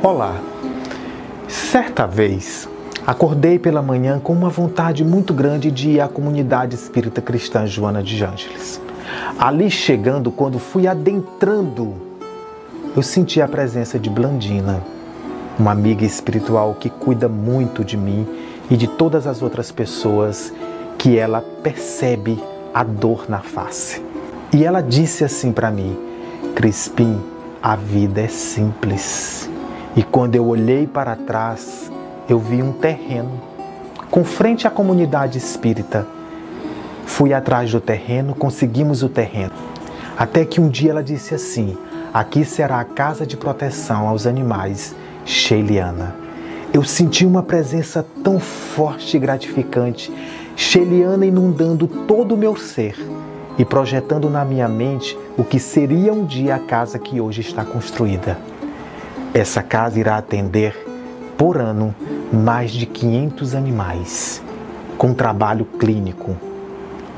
Olá! Certa vez, acordei pela manhã com uma vontade muito grande de ir à comunidade espírita cristã Joana de Ângeles. Ali chegando, quando fui adentrando, eu senti a presença de Blandina, uma amiga espiritual que cuida muito de mim e de todas as outras pessoas que ela percebe a dor na face. E ela disse assim para mim: Crispim, a vida é simples. E quando eu olhei para trás, eu vi um terreno com frente à comunidade espírita. Fui atrás do terreno, conseguimos o terreno. Até que um dia ela disse assim: aqui será a casa de proteção aos animais Sheiliana. Eu senti uma presença tão forte e gratificante, Sheiliana inundando todo o meu ser e projetando na minha mente o que seria um dia a casa que hoje está construída. Essa casa irá atender, por ano, mais de 500 animais, com trabalho clínico,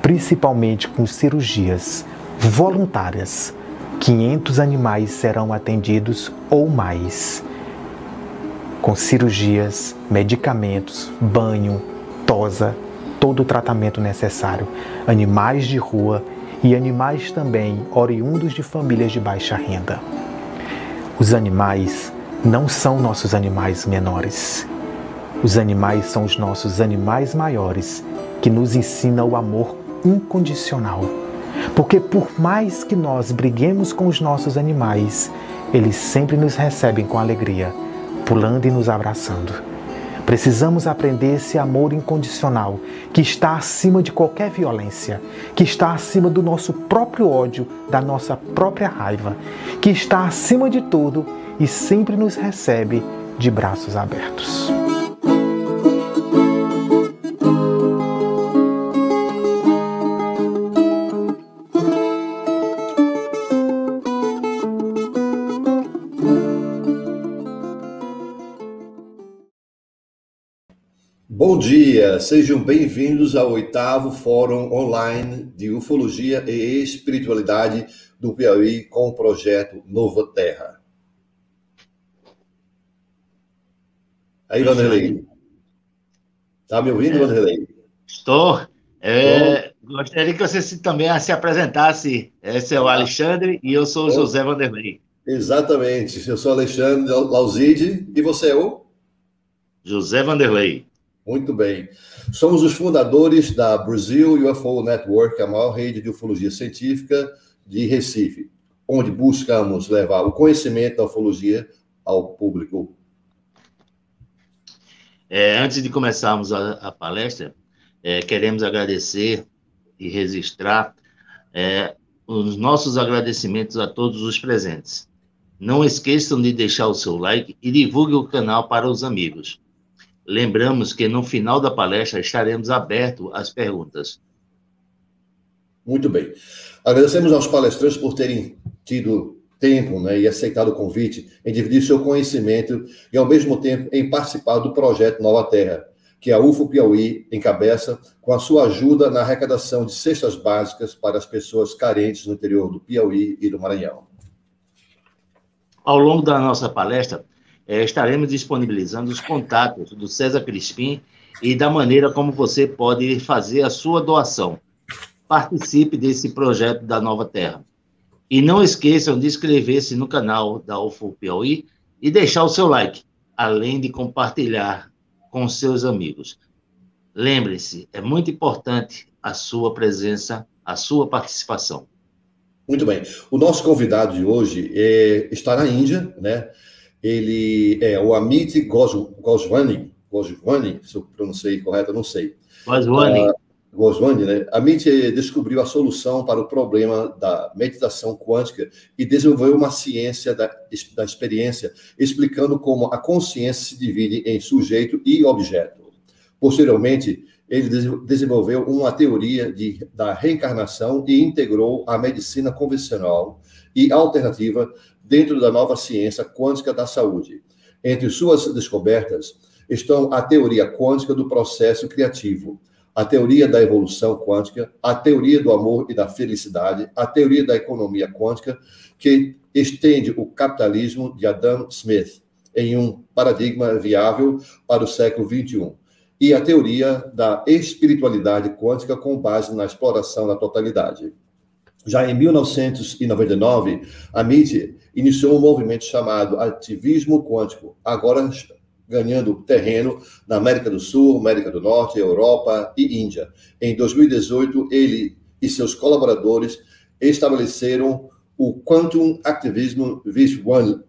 principalmente com cirurgias voluntárias. 500 animais serão atendidos ou mais, com cirurgias, medicamentos, banho, tosa, todo o tratamento necessário. Animais de rua e animais também oriundos de famílias de baixa renda. Os animais não são nossos animais menores. Os animais são os nossos animais maiores, que nos ensinam o amor incondicional. Porque por mais que nós briguemos com os nossos animais, eles sempre nos recebem com alegria, pulando e nos abraçando. Precisamos aprender esse amor incondicional, que está acima de qualquer violência, que está acima do nosso próprio ódio, da nossa própria raiva, que está acima de tudo e sempre nos recebe de braços abertos. Bom dia, sejam bem-vindos ao 8º Fórum Online de Ufologia e Espiritualidade do Piauí com o projeto Nova Terra. Aí, Vanderlei. Tá me ouvindo, Vanderlei? Estou. Gostaria que você também se apresentasse. Esse é o Alexandre e eu sou o José Vanderlei. Exatamente, eu sou Alexandre Lauzide e você é o? José Vanderlei. Muito bem. Somos os fundadores da Brazil UFO Network, a maior rede de ufologia científica de Recife, onde buscamos levar o conhecimento da ufologia ao público. Antes de começarmos a palestra, queremos agradecer e registrar os nossos agradecimentos a todos os presentes. Não esqueçam de deixar o seu like e divulgue o canal para os amigos. Lembramos que no final da palestra estaremos abertos às perguntas. Muito bem. Agradecemos aos palestrantes por terem tido tempo, e aceitado o convite em dividir seu conhecimento e, ao mesmo tempo, em participar do projeto Nova Terra, que a UFO Piauí encabeça com a sua ajuda na arrecadação de cestas básicas para as pessoas carentes no interior do Piauí e do Maranhão. Ao longo da nossa palestra, estaremos disponibilizando os contatos do César Crispim e da maneira como você pode fazer a sua doação. Participe desse projeto da Nova Terra. E não esqueçam de inscrever-se no canal da UFO Piauí e deixar o seu like, além de compartilhar com seus amigos. Lembre-se, é muito importante a sua presença, a sua participação. Muito bem. O nosso convidado de hoje está na Índia, Ele é o Amit Goswami, se eu pronunciei correto, eu não sei. Goswami, Amit descobriu a solução para o problema da meditação quântica e desenvolveu uma ciência da experiência, explicando como a consciência se divide em sujeito e objeto. Posteriormente, ele desenvolveu uma teoria da reencarnação e integrou a medicina convencional e alternativa dentro da nova ciência quântica da saúde. Entre suas descobertas estão a teoria quântica do processo criativo, a teoria da evolução quântica, a teoria do amor e da felicidade, a teoria da economia quântica, que estende o capitalismo de Adam Smith, em um paradigma viável para o século XXI, e a teoria da espiritualidade quântica com base na exploração da totalidade. Já em 1999, Amit iniciou um movimento chamado ativismo quântico, agora ganhando terreno na América do Sul, América do Norte, Europa e Índia. Em 2018, ele e seus colaboradores estabeleceram o Quantum Activism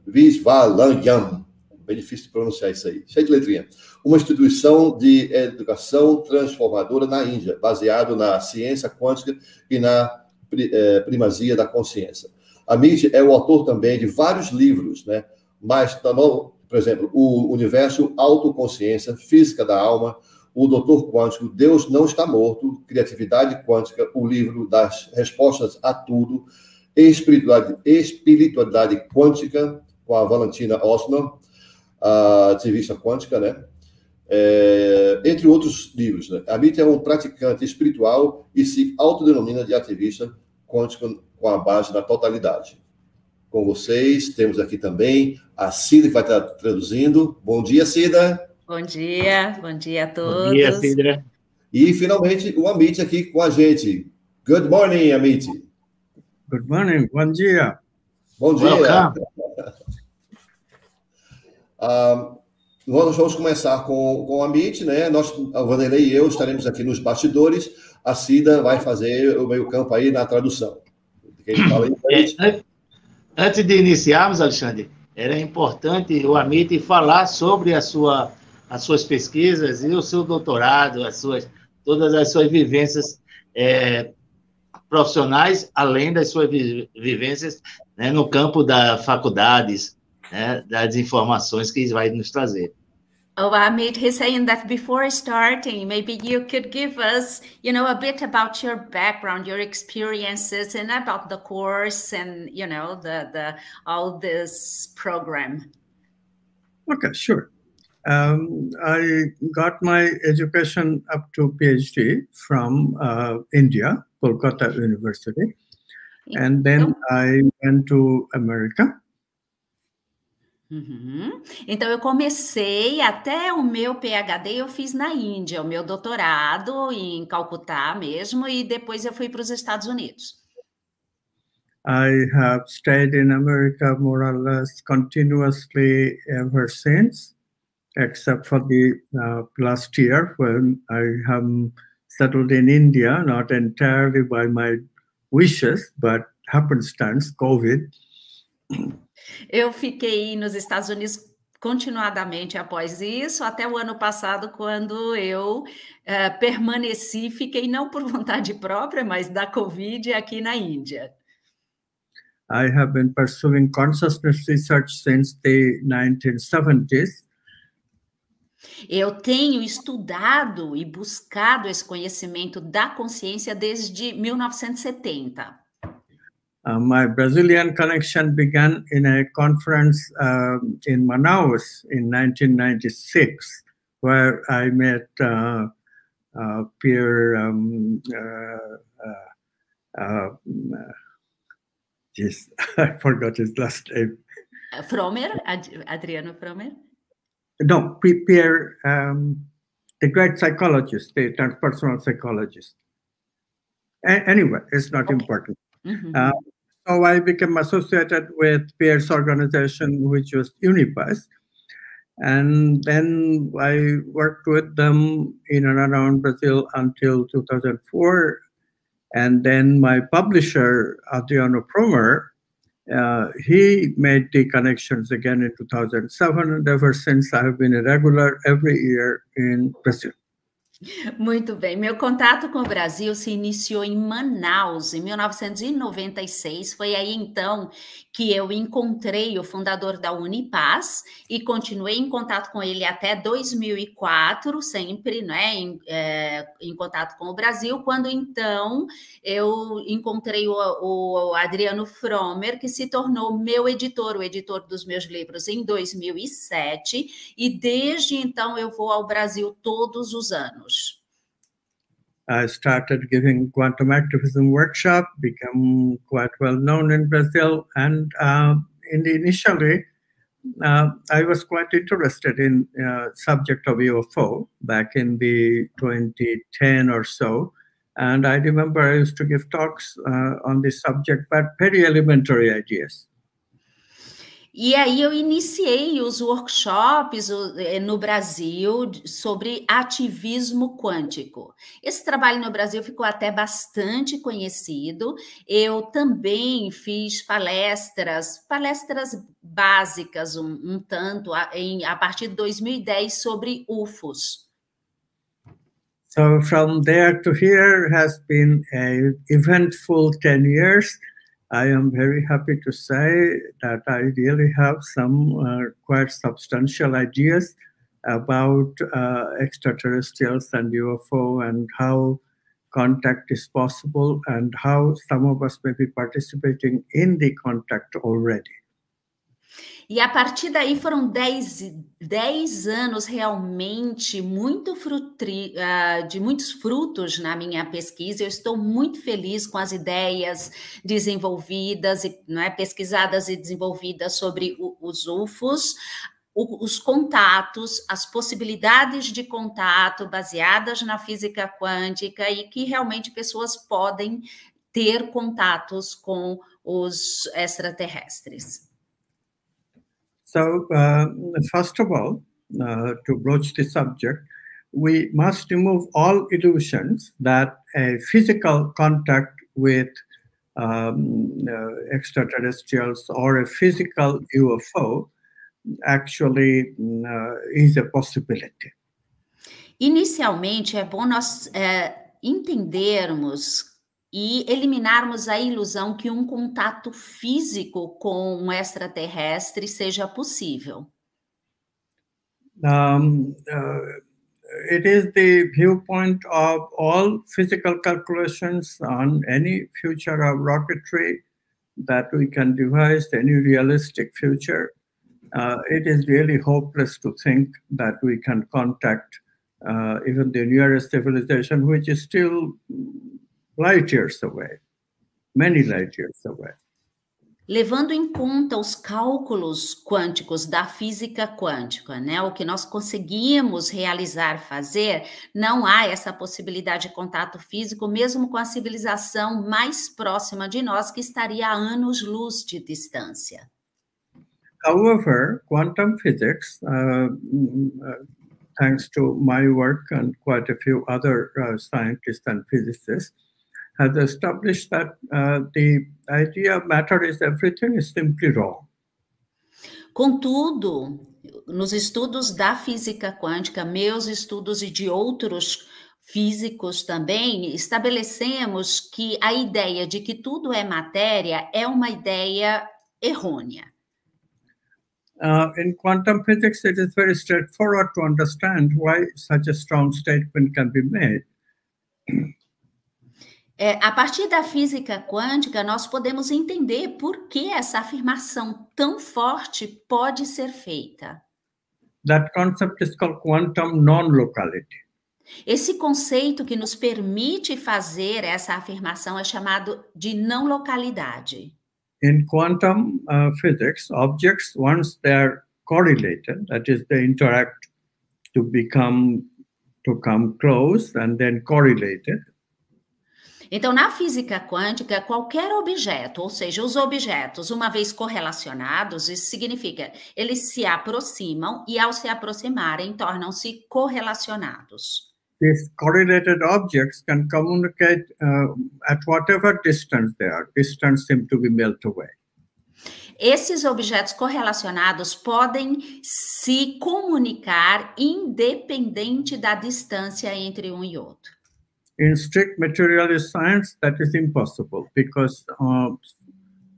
Visvalayam, bem difícil de pronunciar isso aí, cheio de letrinha, uma instituição de educação transformadora na Índia, baseado na ciência quântica e na primazia da consciência. Amit é o autor também de vários livros, né? Mas, por exemplo, o Universo, Autoconsciência, Física da Alma, o Doutor Quântico, Deus Não Está Morto, Criatividade Quântica, o livro das Respostas a Tudo, Espiritualidade Quântica, com a Valentina Osman, a ativista quântica, né? Entre outros livros. Né? Amit é um praticante espiritual e se autodenomina de ativista quântico com a base na totalidade. Com vocês, temos aqui também a Cida, que vai estar traduzindo. Bom dia, Cida. Bom dia a todos. Bom dia, Cida. E, finalmente, o Amit aqui com a gente. Good morning, Amit. Good morning, bom dia. Bom dia. Nós vamos começar com o Amit, né? O Vanderlei e eu estaremos aqui nos bastidores. A Cida vai fazer o meio-campo aí na tradução. Quem fala aí, antes de iniciarmos, Alexandre, era importante o Amit falar sobre as suas pesquisas e o seu doutorado, todas as suas vivências profissionais, além das suas vivências, né, no campo das faculdades, né, das informações que vai nos trazer. Oh, Amit, he's saying that before starting, maybe you could give us, a bit about your background, your experiences, and about the course and, all this program. Okay, sure. I got my education up to PhD from India, Kolkata University, and then I went to America. Uhum. Então, eu comecei, até o meu PhD eu fiz na Índia, o meu doutorado em Calcutá mesmo, e depois eu fui para os Estados Unidos. I have stayed in America more or less continuously ever since, except for the last year when I have settled in India, not entirely by my wishes, but happenstance, COVID. Eu fiquei nos Estados Unidos continuadamente após isso, até o ano passado, quando eu permaneci, fiquei não por vontade própria, mas da Covid aqui na Índia. I have been pursuing consciousness research since the 1970s. Eu tenho estudado e buscado esse conhecimento da consciência desde 1970. My Brazilian connection began in a conference in Manaus in 1996, where I met Pierre, I forgot his last name. Frommer, Adriano Frommer? No, Pierre, the great psychologist, the transpersonal psychologist. Anyway, it's not important. Mm-hmm. So I became associated with Pierre's organization, which was Unibus. And then I worked with them in and around Brazil until 2004. And then my publisher, Adriano Frommer, he made the connections again in 2007. And ever since, I have been a regular every year in Brazil. Muito bem. Meu contato com o Brasil se iniciou em Manaus, em 1996. Foi aí, então, que eu encontrei o fundador da Unipaz e continuei em contato com ele até 2004, sempre, né, em contato com o Brasil, quando, então, eu encontrei o Adriano Frommer, que se tornou meu editor, o editor dos meus livros, em 2007, e desde então eu vou ao Brasil todos os anos. I started giving quantum activism workshop, became quite well known in Brazil, and initially I was quite interested in subject of UFO back in the 2010 or so. And I remember I used to give talks on this subject, but very elementary ideas. E aí eu iniciei os workshops no Brasil sobre ativismo quântico. Esse trabalho no Brasil ficou até bastante conhecido. Eu também fiz palestras básicas, um tanto, a partir de 2010, sobre UFOs. So from there to here has been an eventful 10 years. I am very happy to say that I really have some quite substantial ideas about extraterrestrials and UFO and how contact is possible and how some of us may be participating in the contact already. E a partir daí foram 10 anos realmente de muitos frutos na minha pesquisa. Eu estou muito feliz com as ideias desenvolvidas, pesquisadas e desenvolvidas sobre os UFOs, os contatos, as possibilidades de contato baseadas na física quântica e que realmente pessoas podem ter contatos com os extraterrestres. So, first of all, to broach the subject, we must remove all illusions that a physical contact with extraterrestrials or a physical UFO actually is a possibility. Inicialmente, é bom nós entendermos e eliminarmos a ilusão que um contato físico com um extraterrestre seja possível. It is the viewpoint of all physical calculations on any future of rocketry that we can devise, any realistic future. It is really hopeless to think that we can contact even the nearest civilization, which is still light years away, many light years away. Levando em conta os cálculos quânticos da física quântica, né? O que nós conseguimos fazer, não há essa possibilidade de contato físico, mesmo com a civilização mais próxima de nós, que estaria a anos-luz de distância. However, quantum physics, thanks to my work and quite a few other scientists and physicists, has established that the idea of matter is everything is simply wrong. Contudo, nos estudos da física quântica, meus estudos e de outros físicos também, estabelecemos que a ideia de que tudo é matéria é uma ideia errônea. In quantum physics, it is very straightforward to understand why such a strong statement can be made. A partir da física quântica, nós podemos entender por que essa afirmação tão forte pode ser feita. That concept is called quantum non-locality. Esse conceito que nos permite fazer essa afirmação é chamado de não localidade. In quantum physics, objects, once they are correlated, that is, they interact to come close and then correlated. Então, na física quântica, qualquer objeto, ou seja, os objetos, uma vez correlacionados, isso significa eles se aproximam e, ao se aproximarem, tornam-se correlacionados. These correlated objects can communicate at whatever distance they are. Distance seems to be melted away. Esses objetos correlacionados podem se comunicar independente da distância entre um e outro. In strict materialist science, that is impossible because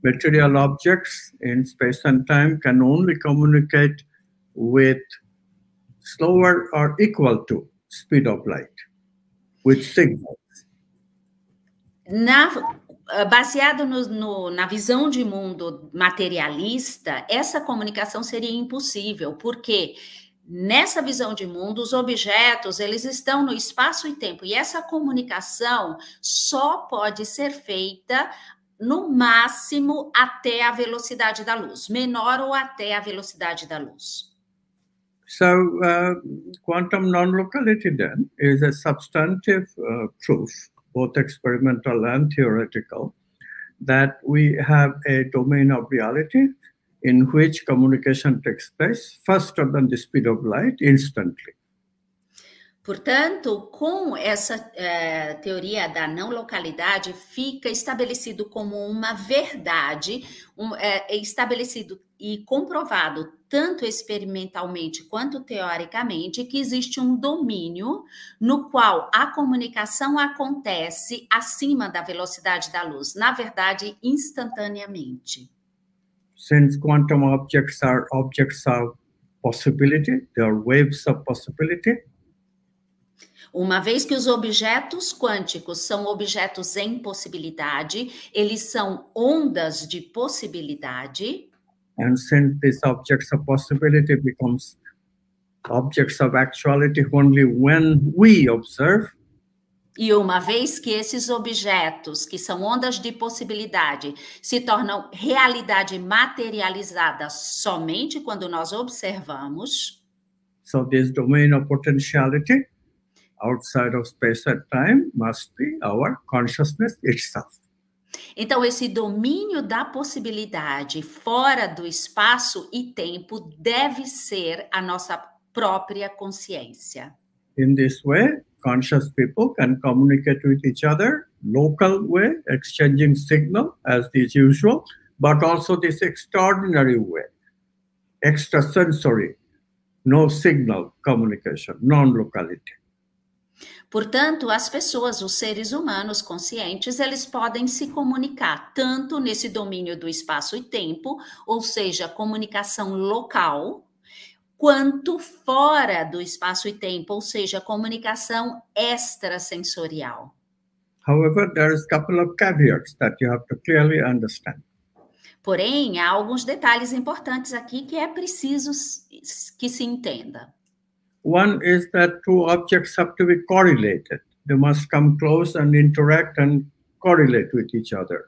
material objects in space and time can only communicate with slower or equal to speed of light, with signals. Baseado na visão de mundo materialista, essa comunicação seria impossível, porque nessa visão de mundo, os objetos, eles estão no espaço e tempo, e essa comunicação só pode ser feita no máximo até a velocidade da luz, menor ou até a velocidade da luz. So, quantum non-locality then is a substantive proof, both experimental and theoretical, that we have a domain of reality in which communication takes place faster than the speed of light instantly. Portanto, com essa teoria da não localidade, fica estabelecido como uma verdade, estabelecido e comprovado tanto experimentalmente quanto teoricamente, que existe um domínio no qual a comunicação acontece acima da velocidade da luz, na verdade, instantaneamente. Since quantum objects are objects of possibility, they are waves of possibility. Uma vez que os objetos quânticos são objetos em possibilidade, eles são ondas de possibilidade. And since these objects of possibility becomes objects of actuality only when we observe. E uma vez que esses objetos, que são ondas de possibilidade, se tornam realidade materializada somente quando nós observamos. So this domain of potentiality outside of space and time must be our consciousness itself. Então, esse domínio da possibilidade fora do espaço e tempo deve ser a nossa própria consciência. In this way, conscious people can communicate with each other, local way, exchanging signal as is usual, but also this extraordinary way, extrasensory, no signal communication, non-locality. Portanto, as pessoas, os seres humanos conscientes, eles podem se comunicar tanto nesse domínio do espaço e tempo, ou seja, comunicação local, quanto fora do espaço e tempo, ou seja, comunicação extrasensorial. However, there is a couple of caveats that you have to clearly understand. Porém, há alguns detalhes importantes aqui que é preciso que se entenda. One is that two objects have to be correlated. They must come close and interact and correlate with each other.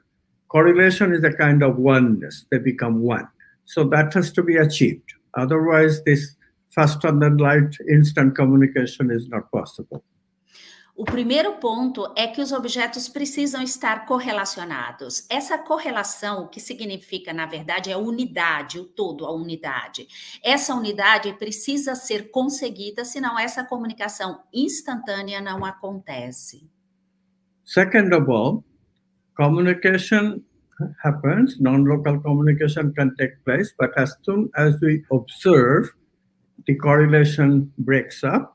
Correlation is a kind of oneness. They become one. So that has to be achieved. Otherwise, this faster than light instant communication is not possible. O primeiro ponto é que os objetos precisam estar correlacionados. Essa correlação, o que significa, na verdade, é a unidade, o todo, a unidade. Essa unidade precisa ser conseguida, senão essa comunicação instantânea não acontece. Second of all, communication happens, non-local communication can take place, but as soon as we observe, the correlation breaks up.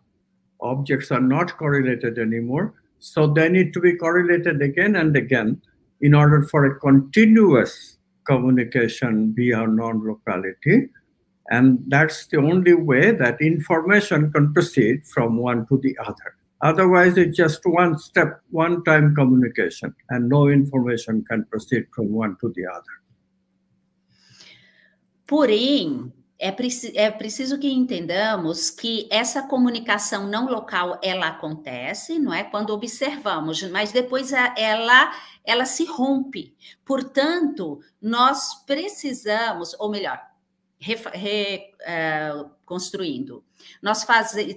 Objects are not correlated anymore, so they need to be correlated again and again in order for a continuous communication via non-locality. And that's the only way that information can proceed from one to the other. Otherwise, it's just one step, one-time communication, and no information can proceed from one to the other. Porém, é preciso que entendamos que essa comunicação não local, ela acontece, não é? Quando observamos, mas depois ela se rompe. Portanto, nós precisamos, ou melhor, construindo. Nós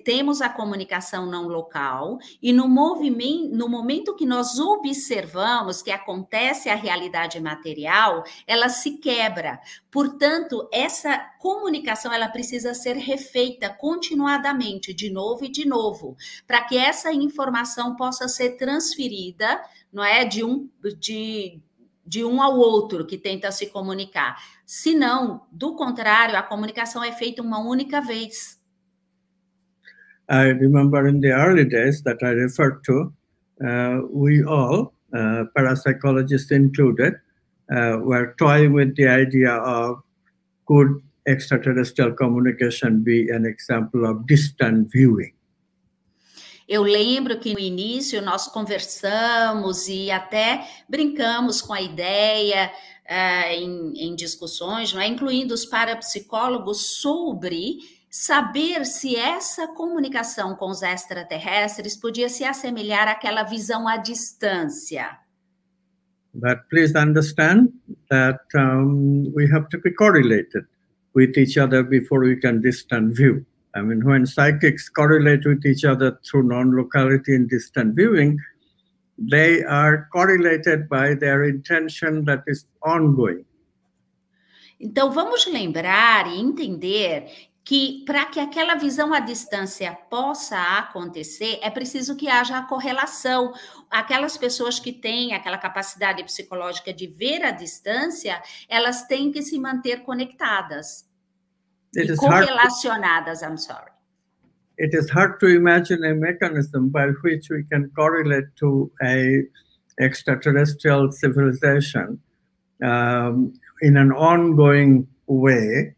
temos a comunicação não local e no momento que nós observamos que acontece a realidade material, ela se quebra. Portanto, essa comunicação ela precisa ser refeita continuadamente, de novo e de novo, para que essa informação possa ser transferida, não é, de um ao outro que tenta se comunicar. Se não, do contrário, a comunicação é feita uma única vez. I remember in the early days that I referred to, we all, parapsychologists included, were toying with the idea of could extraterrestrial communication be an example of distant viewing? Eu lembro que no início nós conversamos e até brincamos com a ideia em discussões, não é? Incluindo os parapsicólogos, sobre saber se essa comunicação com os extraterrestres podia se assemelhar àquela visão à distância. But please understand that we have to be correlated with each other before we can distant view. I mean, when psychics correlate with each other through non-locality and distant viewing, they are correlated by their intention that is ongoing. Então, vamos lembrar e entender que para que aquela visão à distância possa acontecer, é preciso que haja a correlação. Aquelas pessoas que têm aquela capacidade psicológica de ver à distância, elas têm que se manter conectadas. E correlacionadas, I'm sorry. It is hard to imagine a mechanism by which we can correlate to a extraterrestrial civilization in an ongoing way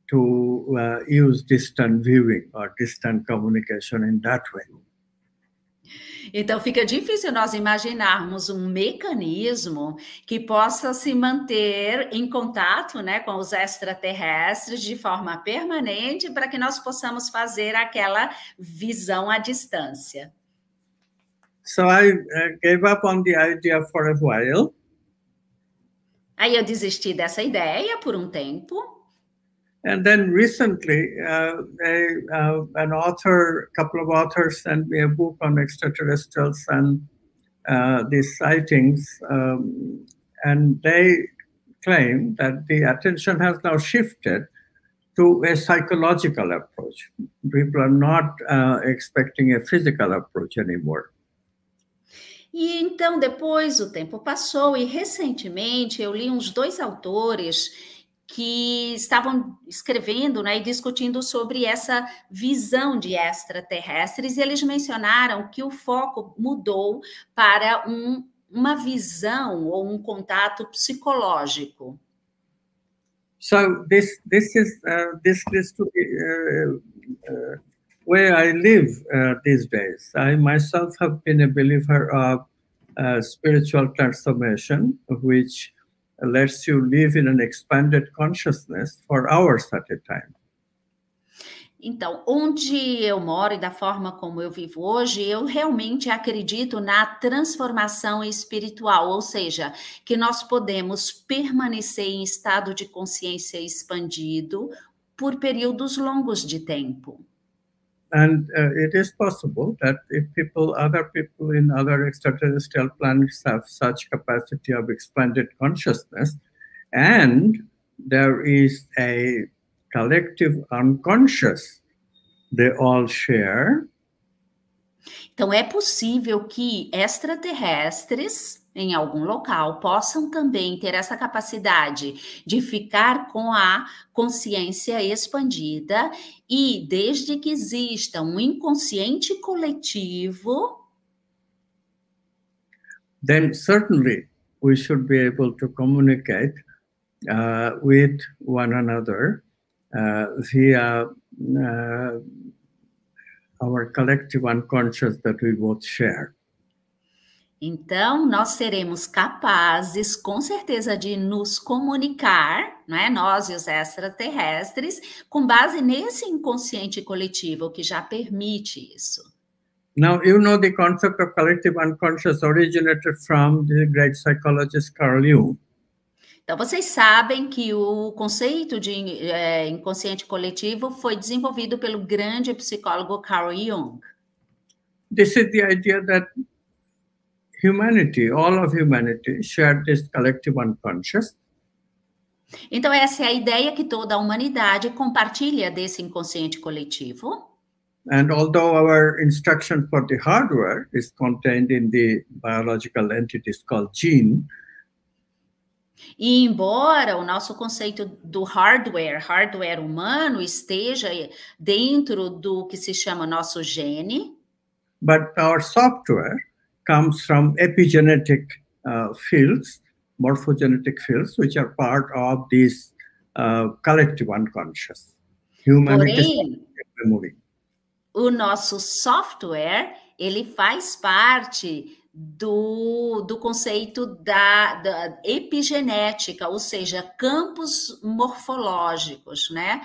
to use distant viewing or distant communication in that way. Então, fica difícil nós imaginarmos um mecanismo que possa se manter em contato, né, com os extraterrestres de forma permanente para que nós possamos fazer aquela visão à distância. So I gave up on the idea for a while. Aí eu desisti dessa ideia por um tempo. And then recently, an author, a couple of authors sent me a book on extraterrestrials and these sightings, and they claim that the attention has now shifted to a psychological approach. People are not expecting a physical approach anymore. E então, depois o tempo passou e recentemente eu li uns 2 autores que estavam escrevendo, né, e discutindo sobre essa visão de extraterrestres, e eles mencionaram que o foco mudou para uma visão ou um contato psicológico. So this is to be where I live these days. I myself have been a believer of spiritual transformation, which lets you live in an expanded consciousness for hours at a time. Então, onde eu moro e da forma como eu vivo hoje, eu realmente acredito na transformação espiritual, ou seja, que nós podemos permanecer em estado de consciência expandido por períodos longos de tempo. And it is possible that if other people in other extraterrestrial planets have such capacity of expanded consciousness, and there is a collective unconscious they all share. Então, é possível que extraterrestres em algum local possam também ter essa capacidade de ficar com a consciência expandida e desde que exista um inconsciente coletivo, then certainly we should be able to communicate with one another via our collective unconscious that we both share. Então, nós seremos capazes, com certeza, de nos comunicar, né, nós e os extraterrestres, com base nesse inconsciente coletivo que já permite isso. Now, you know the concept of collective unconscious originated from the great psychologist Carl Jung. Então, vocês sabem que o conceito de inconsciente coletivo foi desenvolvido pelo grande psicólogo Carl Jung. This is the idea that humanity, all of humanity, shared this collective unconscious. Então, essa é a ideia que toda a humanidade compartilha desse inconsciente coletivo. And although our instruction for the hardware is contained in the biological entities called gene, e embora o nosso conceito do hardware humano, esteja dentro do que se chama nosso gene, but our software comes from epigenetic fields, morphogenetic fields, which are part of this collective unconscious. Porém, o nosso software, ele faz parte do conceito da epigenética, ou seja, campos morfológicos, né?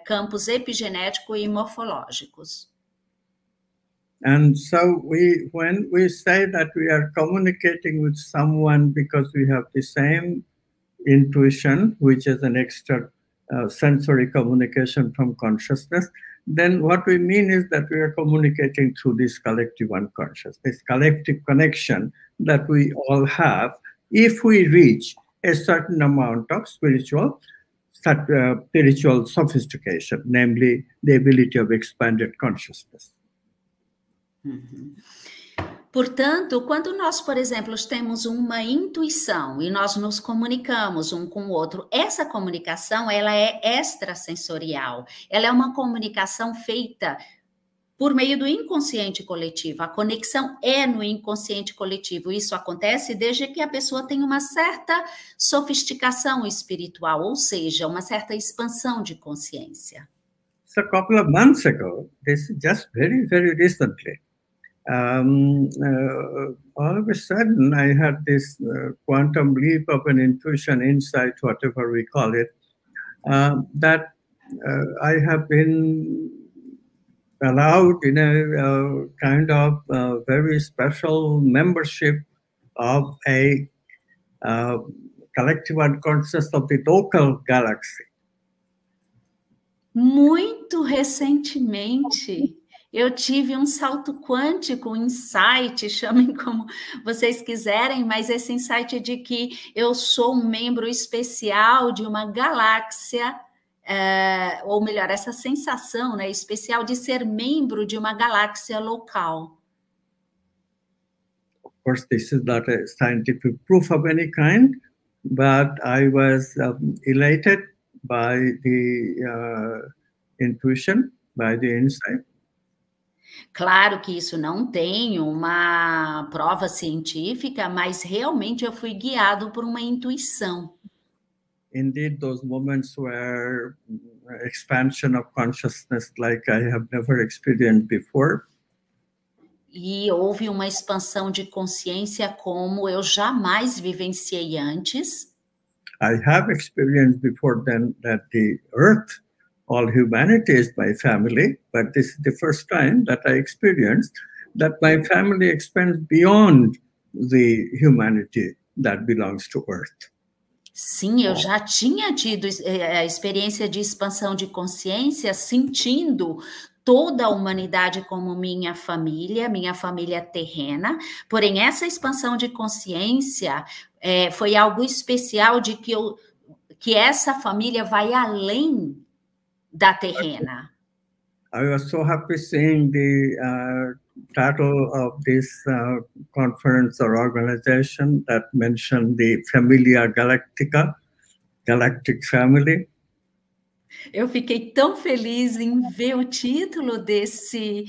Campos epigenético e morfológicos. And so when we say that we are communicating with someone because we have the same intuition, which is an extra sensory communication from consciousness, then what we mean is that we are communicating through this collective unconscious, this collective connection that we all have if we reach a certain amount of spiritual sophistication, namely the ability of expanded consciousness. Uhum. Portanto, quando nós, por exemplo, temos uma intuição e nós nos comunicamos um com o outro, essa comunicação, ela é extrasensorial. Ela é uma comunicação feita por meio do inconsciente coletivo. A conexão é no inconsciente coletivo. Isso acontece desde que a pessoa tem uma certa sofisticação espiritual, ou seja, uma certa expansão de consciência. So a couple of months ago, this is just very, very recently, all of a sudden I had this quantum leap of an intuition, insight, whatever we call it, that I have been allowed in a kind of very special membership of a collective unconscious of the local galaxy. Muito recentemente, eu tive um salto quântico, um insight, chamem como vocês quiserem, mas esse insight de que eu sou um membro especial de uma galáxia, ou melhor, essa sensação, né, especial de ser membro de uma galáxia local. Of course, this is not a scientific proof of any kind, but I was elated by the intuition, by the insight. Claro que isso não tem uma prova científica, mas realmente eu fui guiado por uma intuição. Indeed, those moments were expansion of consciousness like I have never experienced before. E houve uma expansão de consciência como eu jamais vivenciei antes. I have experienced before then that the earth, all humanity is my family, but this is the first time that I experienced that my family expands beyond the humanity that belongs to earth. Sim, eu já tinha tido a experiência de expansão de consciência, sentindo toda a humanidade como minha família terrena, porém essa expansão de consciência foi algo especial de que essa família vai além da terrena. I was so happy seeing the title of this conference or organization that mentioned the Familia Galactica, Galactic Family. Eu fiquei tão feliz em ver o título desse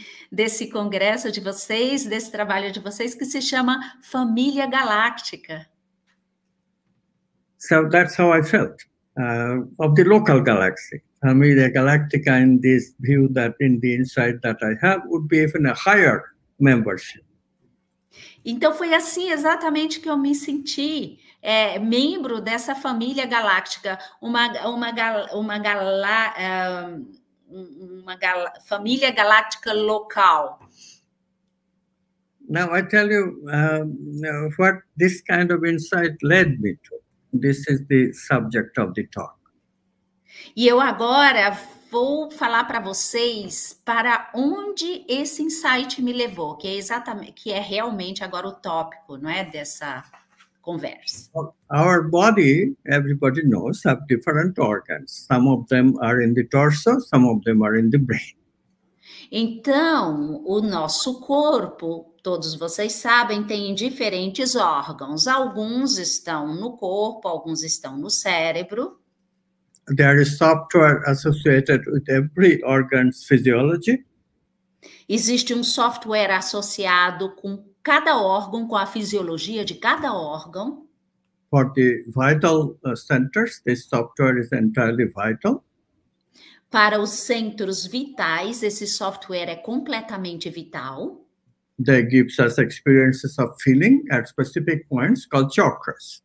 congresso de vocês, desse trabalho de vocês, que se chama Família Galáctica. So that's how I felt, of the local galaxy. Familia Galactica, in this view that in the insight that I have, would be even a higher membership. Então foi assim exatamente que eu me senti, membro dessa família galáctica, família galáctica local. Now I tell you what this kind of insight led me to. This is the subject of the talk. E eu agora vou falar para vocês para onde esse insight me levou, que é realmente agora o tópico, não é, dessa conversa. Our body, everybody knows, have different organs. Some of them are in the torso, some of them are in the brain. Então, o nosso corpo, todos vocês sabem, tem diferentes órgãos. Alguns estão no corpo, alguns estão no cérebro. There is software associated with every organ's physiology. Existe um software associado com cada órgão, com a fisiologia de cada órgão. For the vital centers, this software is entirely vital. Para os centros vitais, esse software é completamente vital. They gives us experiences of feeling at specific points called chakras.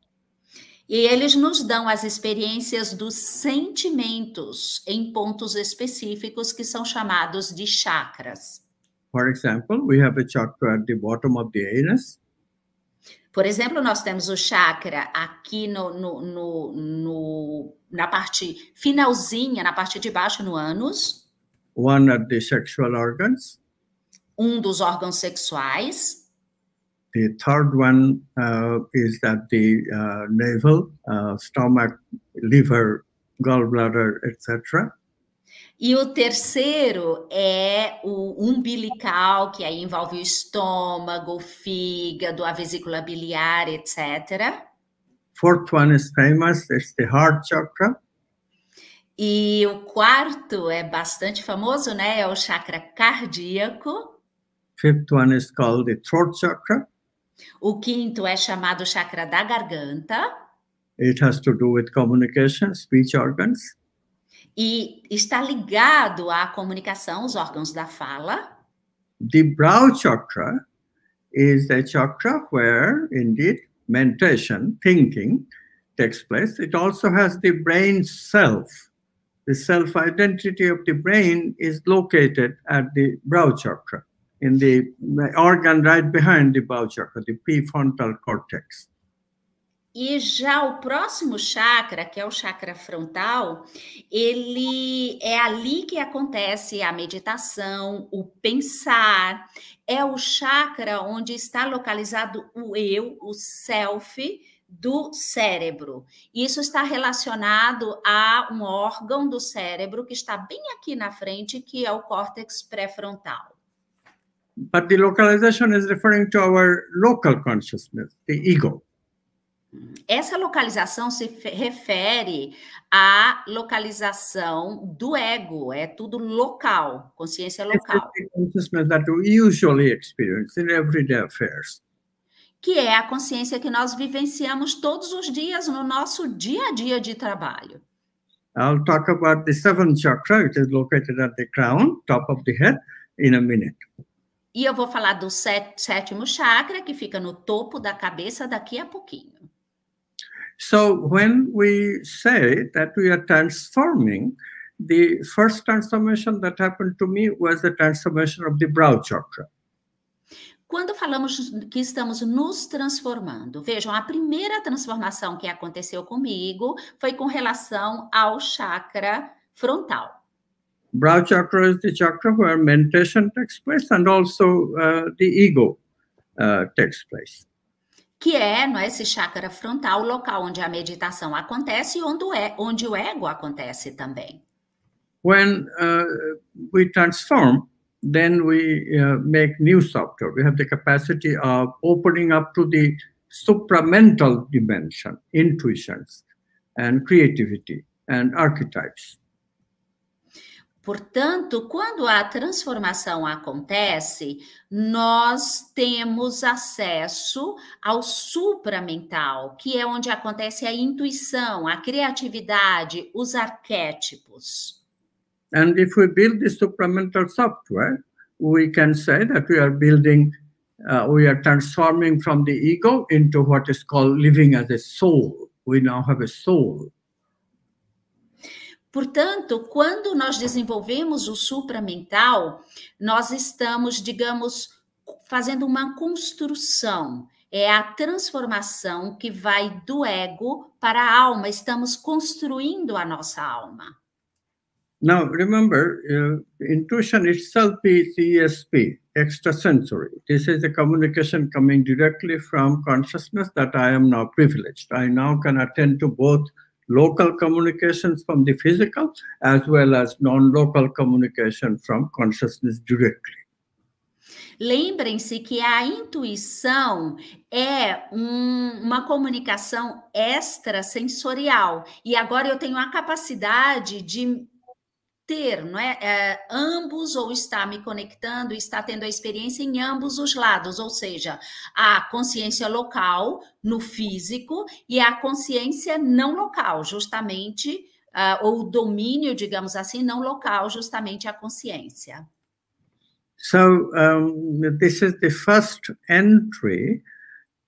E eles nos dão as experiências dos sentimentos em pontos específicos que são chamados de chakras. For example, we have a chakra at the bottom of the anus. Por exemplo, nós temos o chakra aqui na parte finalzinha, na parte de baixo, no ânus. One at the sexual organs. Dos órgãos sexuais. The third one is at the navel, stomach, liver, gallbladder, etc. E o terceiro é o umbilical, que aí envolve o estômago, o fígado, a vesícula biliar, etc. Fourth one is famous, it's the heart chakra. E o quarto é bastante famoso, né? É o chakra cardíaco. Fifth one is called the throat chakra. O quinto é chamado chakra da garganta. It has to do with communication, speech organs. E está ligado à comunicação, os órgãos da fala. The brow chakra is a chakra where, indeed, mentation, thinking, takes place. It also has the brain self. The self-identity of the brain is located at the brow chakra, in the organ right behind the brow chakra, the prefrontal cortex. E já o próximo chakra, que é o chakra frontal, ele é ali que acontece a meditação, o pensar. É o chakra onde está localizado o eu, o self do cérebro. Isso está relacionado a um órgão do cérebro que está bem aqui na frente, que é o córtex pré-frontal. But the localization is referring to our local consciousness, the ego. Essa localização se refere à localização do ego, é tudo local, consciência local. Consciousness that we usually experience in everyday affairs. Que é a consciência que nós vivenciamos todos os dias no nosso dia a dia de trabalho. I'll talk about the seventh chakra, which is located at the crown, top of the head, in a minute. E eu vou falar do sétimo chakra, que fica no topo da cabeça daqui a pouquinho. So when we say that we are transforming, the first transformation that happened to me was the transformation of the brow chakra. Quando falamos que estamos nos transformando, vejam, a primeira transformação que aconteceu comigo foi com relação ao chakra frontal. Brow chakra is the chakra where meditation takes place and also the ego takes place. Que é, não é, esse chakra frontal, o local onde a meditação acontece e onde o ego acontece também. When we transform, then we make new software. We have the capacity of opening up to the supramental dimension, intuitions, and creativity, and archetypes. Portanto, quando a transformação acontece, nós temos acesso ao supramental, que é onde acontece a intuição, a criatividade, os arquétipos. And if we build the supramental software, we can say that we are building, we are transforming from the ego into what is called living as a soul. We now have a soul. Portanto, quando nós desenvolvemos o supramental, nós estamos, digamos, fazendo uma construção. É a transformação que vai do ego para a alma. Estamos construindo a nossa alma. Now, remember, intuition itself is ESP, extrasensory. This is a communication coming directly from consciousness that I am now privileged. I now can attend to both local communications from the physical as well as non-local communication from consciousness directly. Lembrem-se que a intuição é uma comunicação extrasensorial. E agora eu tenho a capacidade de ter, não é, ambos, ou estar me conectando, estar tendo a experiência em ambos os lados, ou seja, a consciência local no físico e a consciência não local, justamente, ou o domínio, digamos assim, não local, justamente a consciência. So this is the first entry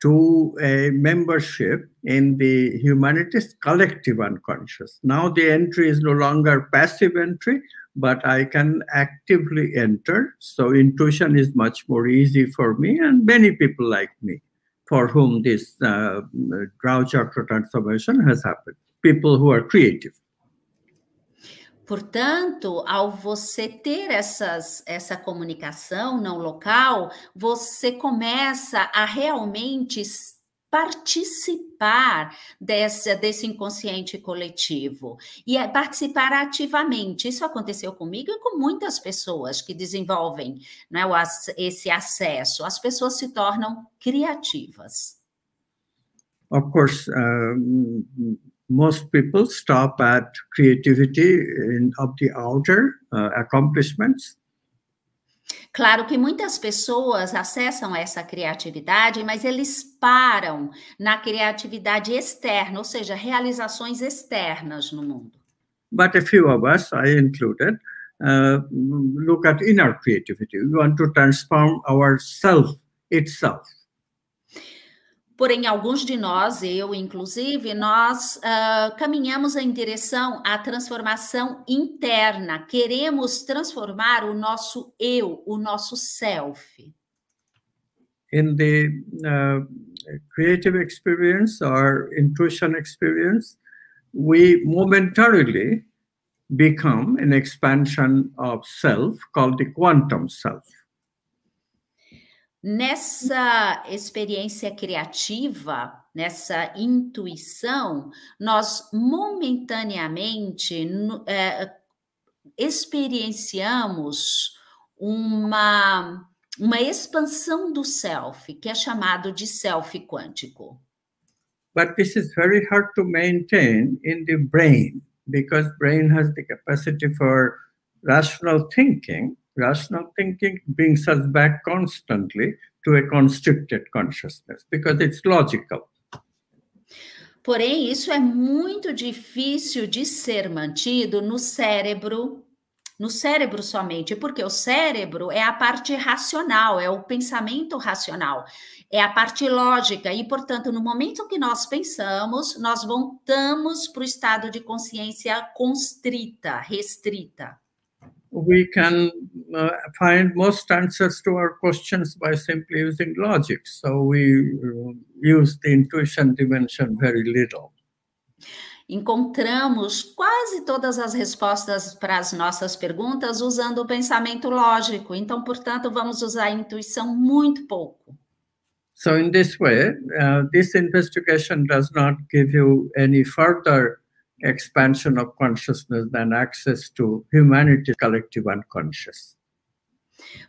to a membership in the humanities collective unconscious. Now the entry is no longer passive entry, but I can actively enter. So intuition is much more easy for me and many people like me for whom this Rao chakra transformation has happened. People who are creative. Portanto, ao você ter essa comunicação não local, você começa a realmente participar desse inconsciente coletivo e participar ativamente. Isso aconteceu comigo e com muitas pessoas que desenvolvem, né, esse acesso. As pessoas se tornam criativas. Of course, most people stop at creativity of the outer accomplishments. Claro que muitas pessoas acessam essa criatividade, mas eles param na criatividade externa, ou seja, realizações externas no mundo. But a few of us, I included, look at inner creativity. We want to transform ourself itself. Porém, alguns de nós, eu inclusive, nós caminhamos em direção à transformação interna. Queremos transformar o nosso eu, o nosso self. In the creative experience or intuition experience, we momentarily become an expansion of self called the quantum self. Nessa experiência criativa, nessa intuição, nós momentaneamente experienciamos uma expansão do self, que é chamado de self quântico. But this is very hard to maintain in the brain, because brain has the capacity for rational thinking. Rational thinking brings us back constantly to a constricted consciousness, because it's logical. Porém, isso é muito difícil de ser mantido no cérebro somente, porque o cérebro é a parte racional, é o pensamento racional, é a parte lógica, e, portanto, no momento que nós pensamos, nós voltamos para o estado de consciência constrita, restrita. We can find most answers to our questions by simply using logic. So we use the intuition dimension very little. Encontramos quase todas as respostas para as nossas perguntas usando o pensamento lógico. Então, portanto, vamos usar a intuição muito pouco. So in this way, this investigation does not give you any further expansion of consciousness than access to humanity's collective unconscious.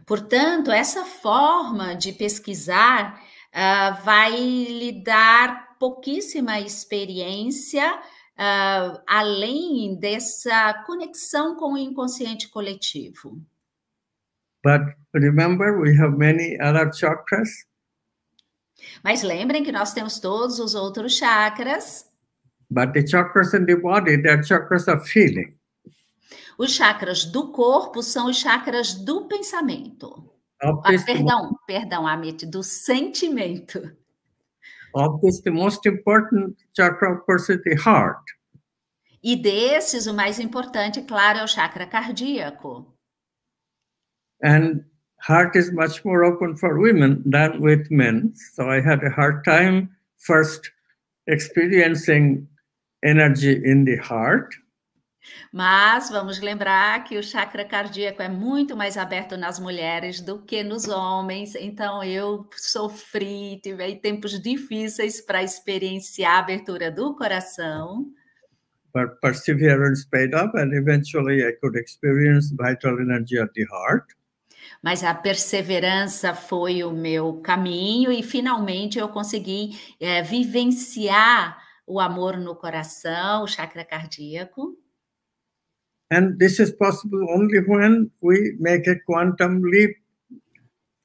Portanto, essa forma de pesquisar vai lhe dar pouquíssima experiência além dessa conexão com o inconsciente coletivo. But remember, we have many other chakras. Mas lembrem que nós temos todos os outros chakras. But the chakras in the body, they're chakras of feeling. Os chakras do corpo são os chakras do pensamento. Perdão, Amit, do sentimento. Of this, the most important chakra, of course, is the heart. E desses, o mais importante, claro, é o chakra cardíaco. And heart is much more open for women than with men. So I had a hard time first experiencing energy in the heart. Mas vamos lembrar que o chakra cardíaco é muito mais aberto nas mulheres do que nos homens. Então eu sofri, tive aí tempos difíceis para experienciar a abertura do coração. But perseverance paid off, and eventually I could experience vital energy at the heart. Mas a perseverança foi o meu caminho e finalmente eu consegui vivenciar o amor no coração, o chakra cardíaco. And this is possible only when we make a quantum leap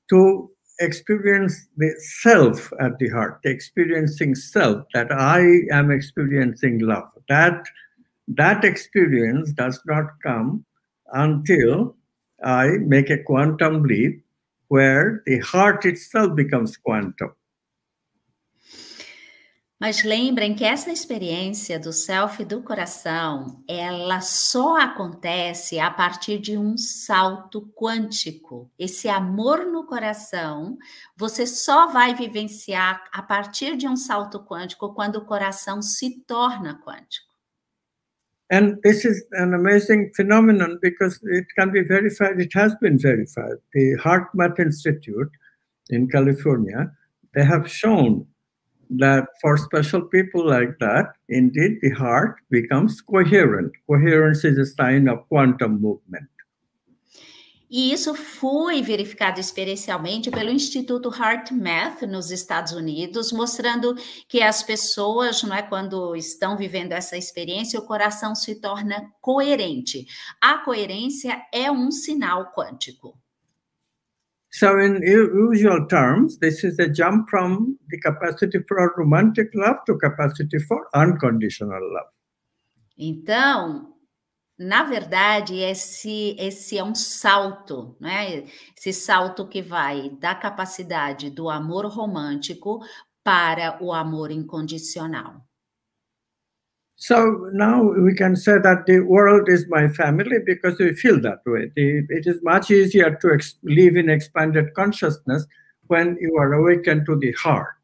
to experience the self at the heart, the experiencing self, that I am experiencing love. That experience does not come until I make a quantum leap where the heart itself becomes quantum. Mas lembrem que essa experiência do self do coração, ela só acontece a partir de um salto quântico. Esse amor no coração, você só vai vivenciar a partir de um salto quântico quando o coração se torna quântico. And this is an amazing phenomenon because it can be verified, it has been verified. The HeartMath Institute in California, they have shown that for special people like that, indeed the heart becomes coherent. Coherence is a sign of quantum movement. E isso foi verificado experiencialmente pelo Instituto HeartMath nos Estados Unidos, mostrando que as pessoas, não é, quando estão vivendo essa experiência, o coração se torna coerente. A coerência é um sinal quântico. So in usual terms, this is a jump from the capacity for romantic love to capacity for unconditional love. Então, na verdade, esse é um salto, né? Esse salto que vai da capacidade do amor romântico para o amor incondicional. So now we can say that the world is my family because we feel that way. It is much easier to live in expanded consciousness when you are awakened to the heart.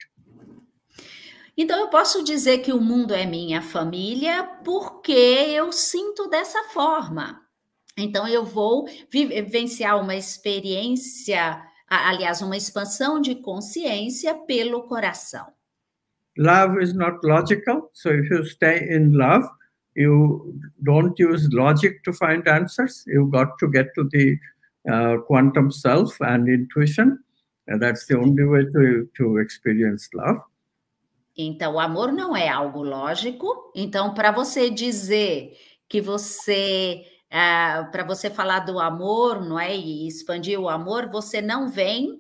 Então, eu posso dizer que o mundo é minha família porque eu sinto dessa forma. Então, eu vou vivenciar uma experiência, aliás, uma expansão de consciência pelo coração. Love is not logical, so if you stay in love, you don't use logic to find answers. You got to get to the quantum self and intuition, and that's the only way to experience love. Então, o amor não é algo lógico. Então, para você dizer que você, para você falar do amor, não é, e expandir o amor, você não vem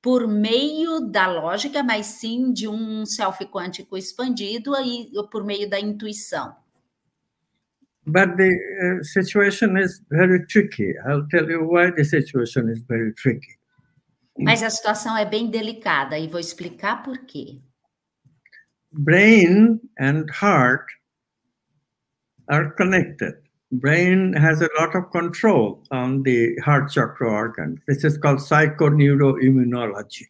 por meio da lógica, mas sim de um self quântico expandido e por meio da intuição. But the situation is very tricky. I'll tell you why the situation is very tricky. Mas a situação é bem delicada e vou explicar por quê. Brain and heart are connected. Brain has a lot of control on the heart chakra organ. This is called psychoneuroimmunology.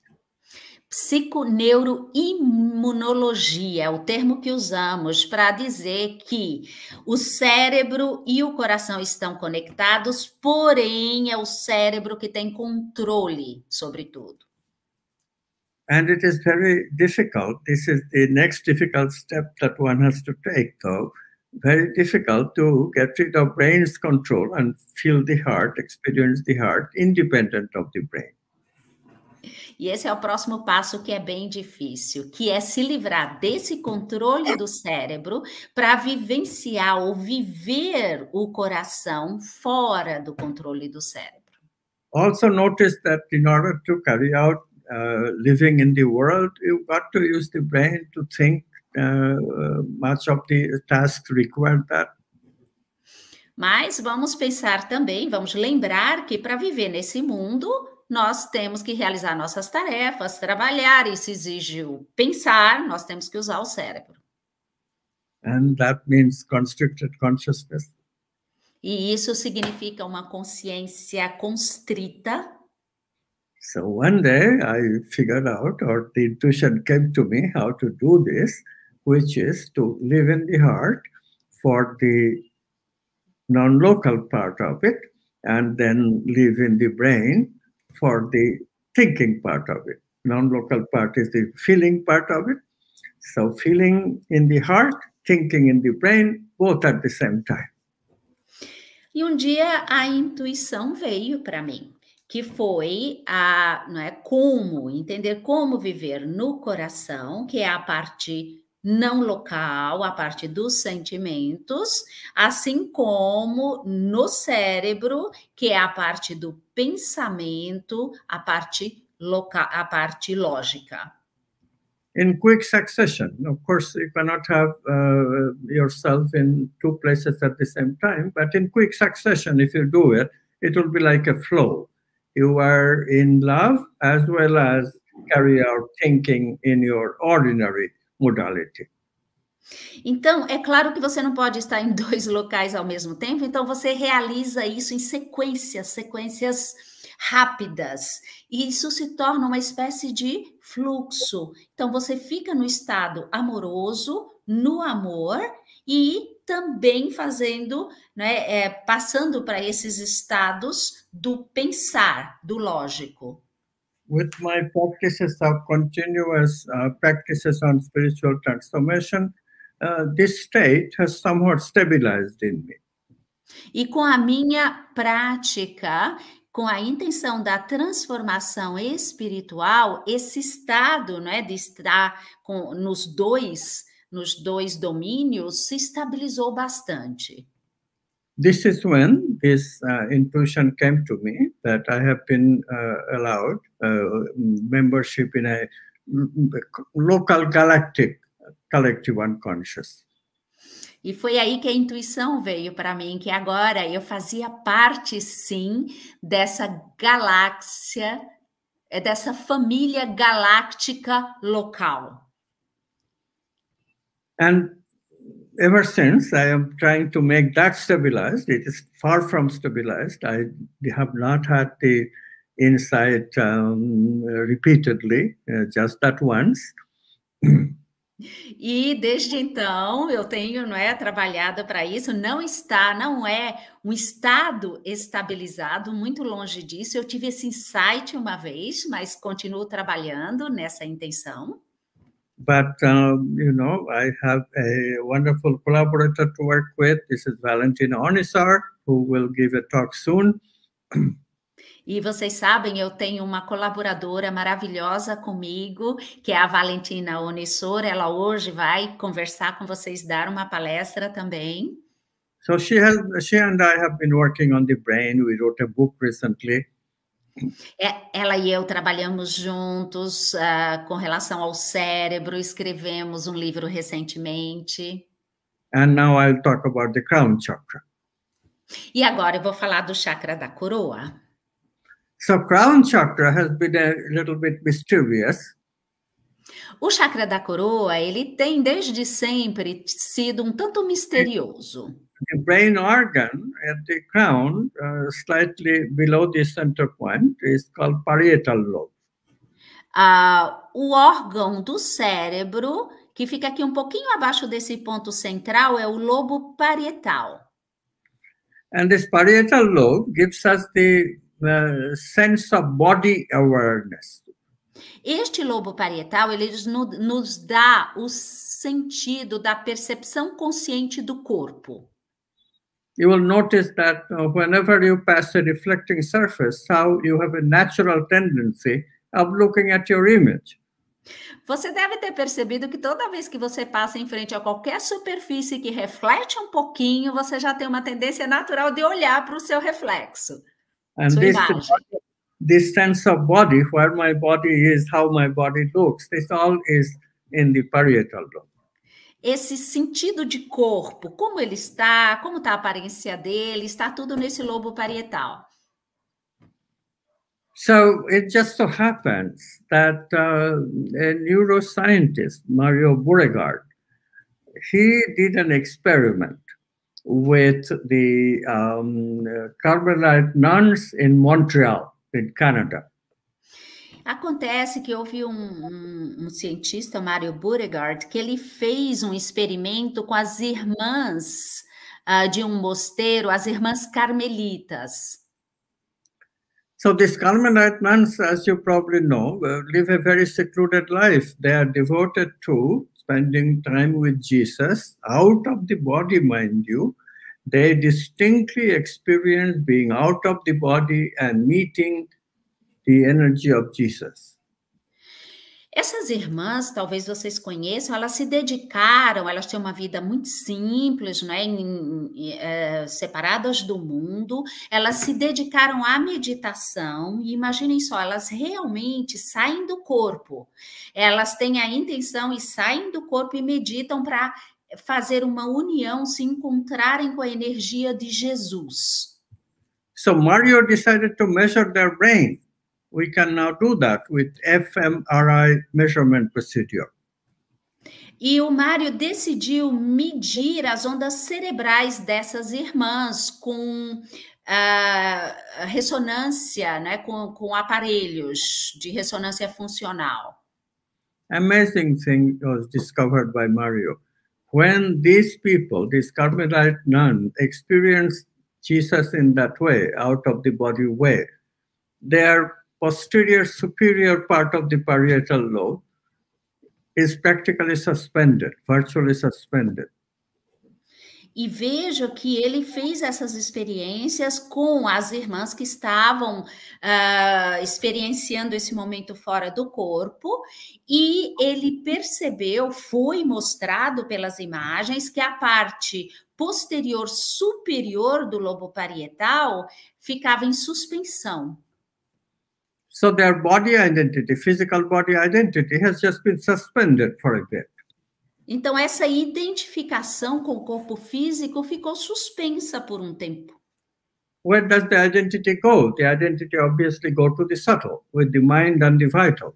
Psiconeuroimunologia é o termo que usamos para dizer que o cérebro e o coração estão conectados, porém é o cérebro que tem controle sobre tudo. And it is very difficult. This is the next difficult step that one has to take, though. Very difficult to get rid of brain's control and feel the heart, experience the heart, independent of the brain. E esse é o próximo passo que é bem difícil, que é se livrar desse controle do cérebro para vivenciar ou viver o coração fora do controle do cérebro. Also notice that in order to carry out living in the world, you've got to use the brain to think. Much of the tasks require that. Mas vamos pensar também, vamos lembrar que para viver nesse mundo, nós temos que realizar nossas tarefas, trabalhar, isso exige o pensar, nós temos que usar o cérebro. And that means constricted consciousness. E isso significa uma consciência constrita. So one day I figured out, or the intuition came to me how to do this, which is to live in the heart for the non-local part of it, and then live in the brain for the thinking part of it. Non-local part is the feeling part of it. So feeling in the heart, thinking in the brain, both at the same time. E um dia a intuição veio para mim, que foi entender como viver no coração, que é a parte não local, a parte dos sentimentos, assim como no cérebro, que é a parte do pensamento, a parte local, a parte lógica. In quick succession. Of course, you cannot have yourself in two places at the same time, but in quick succession, if you do it, it will be like a flow. You are in love as well as carry out thinking in your ordinary modality. Então, é claro que você não pode estar em 2 locais ao mesmo tempo, então você realiza isso em sequências rápidas, e isso se torna uma espécie de fluxo. Então, você fica no estado amoroso, no amor, e também fazendo, né, passando para esses estados do pensar, do lógico. With my practices of continuous practices on spiritual transformation, this state has somewhat stabilized in me. E com a minha prática, com a intenção da transformação espiritual, esse estado, né, de estar nos dois domínios se estabilizou bastante. This is when this intuition came to me that I have been allowed membership in a local galactic collective unconscious. E foi aí que a intuição veio para mim, que agora eu fazia parte, sim, dessa galáxia, dessa família galáctica local. And ever since, I am trying to make that stabilized. It is far from stabilized. I have not had the insight repeatedly, just that once. E desde então eu tenho, trabalhado para isso. Não é um estado estabilizado, muito longe disso. Eu tive esse insight uma vez, mas continuo trabalhando nessa intenção. But I have a wonderful collaborator to work with. This is Valentina Onisar, who will give a talk soon. E vocês sabem, eu tenho uma colaboradora maravilhosa comigo, que é a Valentina Onisor. Ela hoje vai conversar com vocês, dar uma palestra também. So she and I have been working on the brain. We wrote a book recently. Ela e eu trabalhamos juntos com relação ao cérebro, escrevemos um livro recentemente. And now I'll talk about the crown chakra. E agora eu vou falar do chakra da coroa. So crown chakra has been a little bit mysterious. O chakra da coroa, ele tem desde sempre sido um tanto misterioso. The brain organ at the crown, slightly below the center point, is called parietal lobe. O órgão do cérebro, que fica aqui um pouquinho abaixo desse ponto central, é o lobo parietal. And this parietal lobe gives us the sense of body awareness. Este lobo parietal, ele nos dá o sentido da percepção consciente do corpo. You will notice that whenever you pass a reflecting surface, how you have a natural tendency of looking at your image. Você deve ter percebido que toda vez que você passa em frente a qualquer superfície que reflete um pouquinho, você já tem uma tendência natural de olhar para o seu reflexo. And this sense of body, where my body is, how my body looks, this all is in the parietal lobe. Esse sentido de corpo, como ele está, como está a aparência dele, está tudo nesse lobo parietal. So it just so happens that a neuroscientist, Mario Beauregard, he did an experiment with the Carmelite nuns in Montreal, in Canada. Acontece que houve um cientista, Mario Beauregard, que ele fez um experimento com as irmãs de um mosteiro, as irmãs carmelitas. So these Carmelite nuns, as you probably know, live a very secluded life. They are devoted to spending time with Jesus, out of the body, mind you. They distinctly experience being out of the body and meeting the energy of Jesus. Essas irmãs, talvez vocês conheçam, elas se dedicaram, elas têm uma vida muito simples, separadas do mundo, elas se dedicaram à meditação, e imaginem só, elas realmente saem do corpo, elas têm a intenção e saem do corpo e meditam para fazer uma união, se encontrarem com a energia de Jesus. So Mario decided to measure their brain. We can now do that with fMRI measurement procedure. E o Mário decidiu medir as ondas cerebrais dessas irmãs com ressonância, né, com aparelhos de ressonância funcional. Amazing thing was discovered by Mario. When these people, these Carmelite nuns, experienced Jesus in that way, out of the body way, their posterior superior part of the parietal lobe is practically suspended, virtually suspended. E vejo que ele fez essas experiências com as irmãs que estavam experienciando esse momento fora do corpo, e ele percebeu, foi mostrado pelas imagens, que a parte posterior superior do lobo parietal ficava em suspensão. So their body identity, physical body identity, has just been suspended for a bit. Então, essa identificação com o corpo físico ficou suspensa por um tempo. Where does the identity go? The identity obviously goes to the subtle, with the mind and the vital.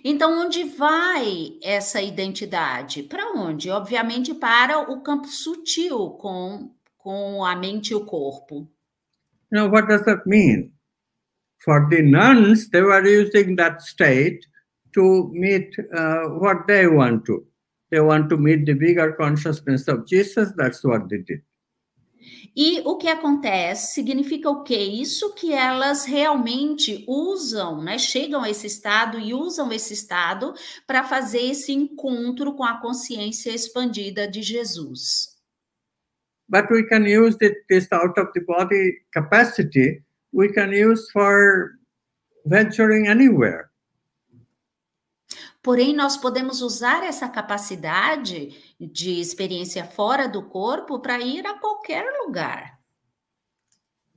Então, onde vai essa identidade? Para onde? Obviamente, para o campo sutil, com a mente e o corpo. Now, what does that mean? For the nuns, they were using that state to meet what they want to. They want to meet the bigger consciousness of Jesus. That's what they did. E o que acontece? Significa o quê? Isso que elas realmente usam, né? Chegam a esse estado e usam esse estado para fazer esse encontro com a consciência expandida de Jesus. But we can use this out of the body capacity. We can use for venturing anywhere. Porém, nós podemos usar essa capacidade de experiência fora do corpo para ir a qualquer lugar.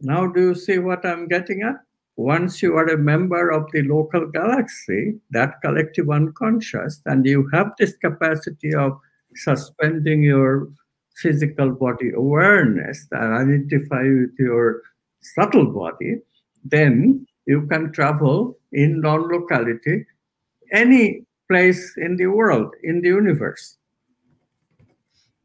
Now, do you see what I'm getting at? Once you are a member of the local galaxy, that collective unconscious, and you have this capacity of suspending your physical body awareness and identify with your subtle body, then you can travel in non-locality any place in the world, in the universe.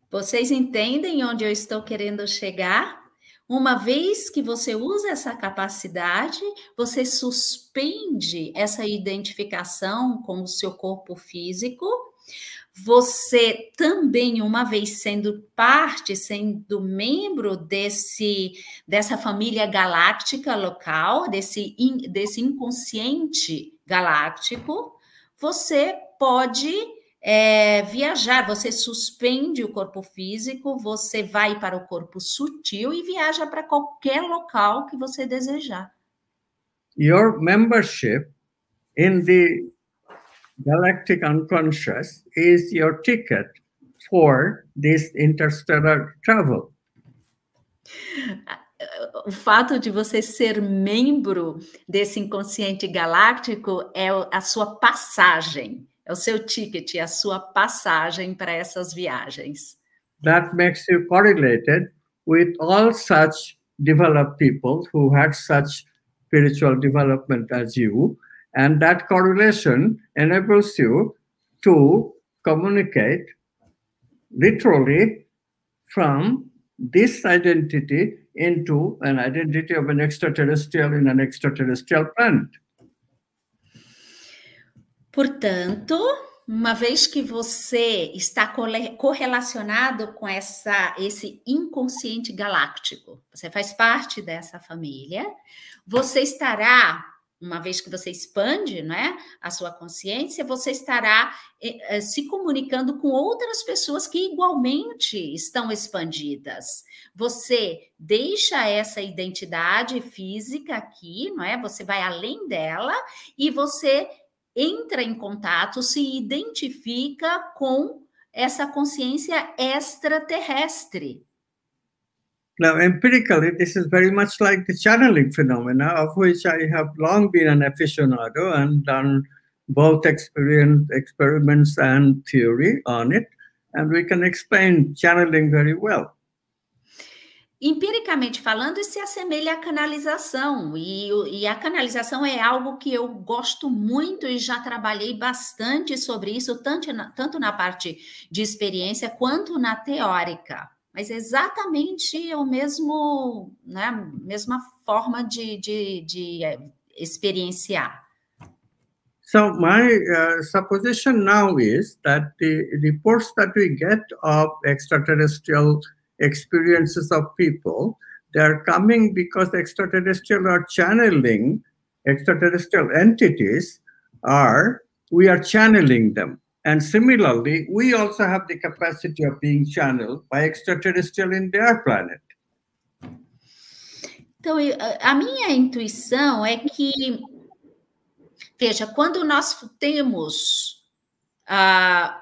Vocês entendem onde eu estou querendo chegar? Uma vez que você usa essa capacidade, você suspende essa identificação com o seu corpo físico. Você também, uma vez sendo parte, sendo membro dessa família galáctica local, desse inconsciente galáctico, você pode viajar, você suspende o corpo físico, você vai para o corpo sutil e viaja para qualquer local que você desejar. Your membership in the galactic unconscious is your ticket for this interstellar travel. O fato de você ser membro desse inconsciente galáctico é a sua passagem, é o seu ticket, a sua passagem para essas viagens. That makes you correlated with all such developed people who had such spiritual development as you, and that correlation enables you to communicate literally from this identity into an identity of an extraterrestrial in an extraterrestrial planet. Portanto, uma vez que você está correlacionado com esse inconsciente galáctico, você faz parte dessa família, você estará, uma vez que você expande, né, a sua consciência, você estará se comunicando com outras pessoas que igualmente estão expandidas. Você deixa essa identidade física aqui, não é? Você vai além dela e você entra em contato, se identifica com essa consciência extraterrestre. Now, empirically, this is very much like the channeling phenomena, of which I have long been an aficionado and done both experiments and theory on it, and we can explain channeling very well. empiricamente falando, isso se assemelha à canalização, e a canalização é algo que eu gosto muito e já trabalhei bastante sobre isso, tanto na parte de experiência quanto na teórica, mas exatamente o mesmo, né, mesma forma de experienciar. So my supposition now is that the reports that we get of extraterrestrial experiences of people, they are coming because extraterrestrial are channeling extraterrestrial entities, or we are channeling them. And similarly, we also have the capacity of being channeled by extraterrestrial in their planet. Então, a minha intuição é que, veja, quando nós temos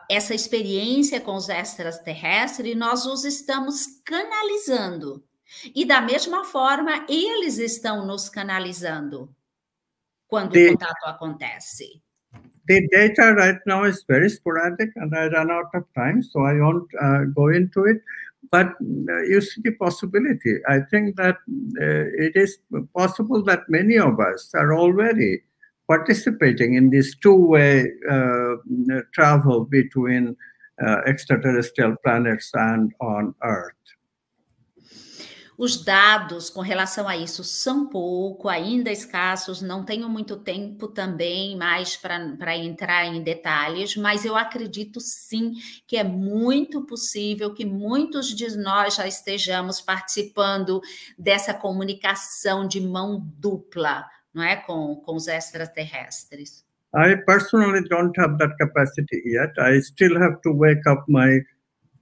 essa experiência com os extraterrestres, nós os estamos canalizando. E da mesma forma, eles estão nos canalizando quando o contato acontece. The data right now is very sporadic and I run out of time, so I won't go into it. But you see the possibility. I think that it is possible that many of us are already participating in this two-way travel between extraterrestrial planets and on Earth. Os dados com relação a isso são pouco, ainda escassos, não tenho muito tempo também mais para entrar em detalhes, mas eu acredito sim que é muito possível que muitos de nós já estejamos participando dessa comunicação de mão dupla, não é? Com os extraterrestres. I personally don't have that capacity yet. I still have to wake up my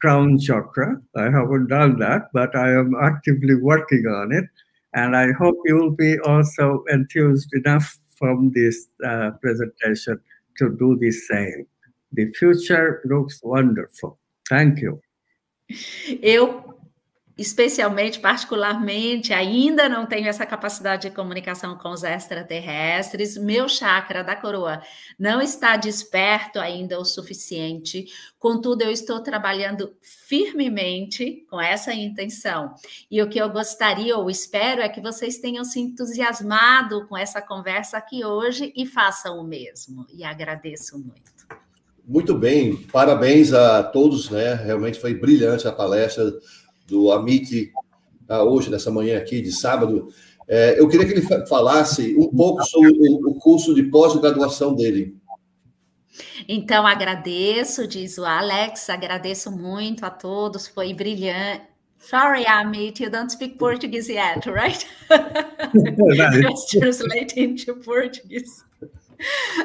crown chakra. I haven't done that, but I am actively working on it. And I hope you will be also enthused enough from this presentation to do the same. The future looks wonderful. Thank you. Eu, especialmente, particularmente, ainda não tenho essa capacidade de comunicação com os extraterrestres. Meu chakra da coroa não está desperto ainda o suficiente. Contudo, eu estou trabalhando firmemente com essa intenção. E o que eu gostaria ou espero é que vocês tenham se entusiasmado com essa conversa aqui hoje e façam o mesmo. E agradeço muito. Muito bem, parabéns a todos, né? Realmente foi brilhante a palestra do Amit, hoje, nessa manhã aqui, de sábado. Eu queria que ele falasse um pouco sobre o curso de pós-graduação dele. Então, agradeço, diz o Alex, agradeço muito a todos, foi brilhante. Sorry, Amit, you don't speak Portuguese yet, right? Just translating to Portuguese.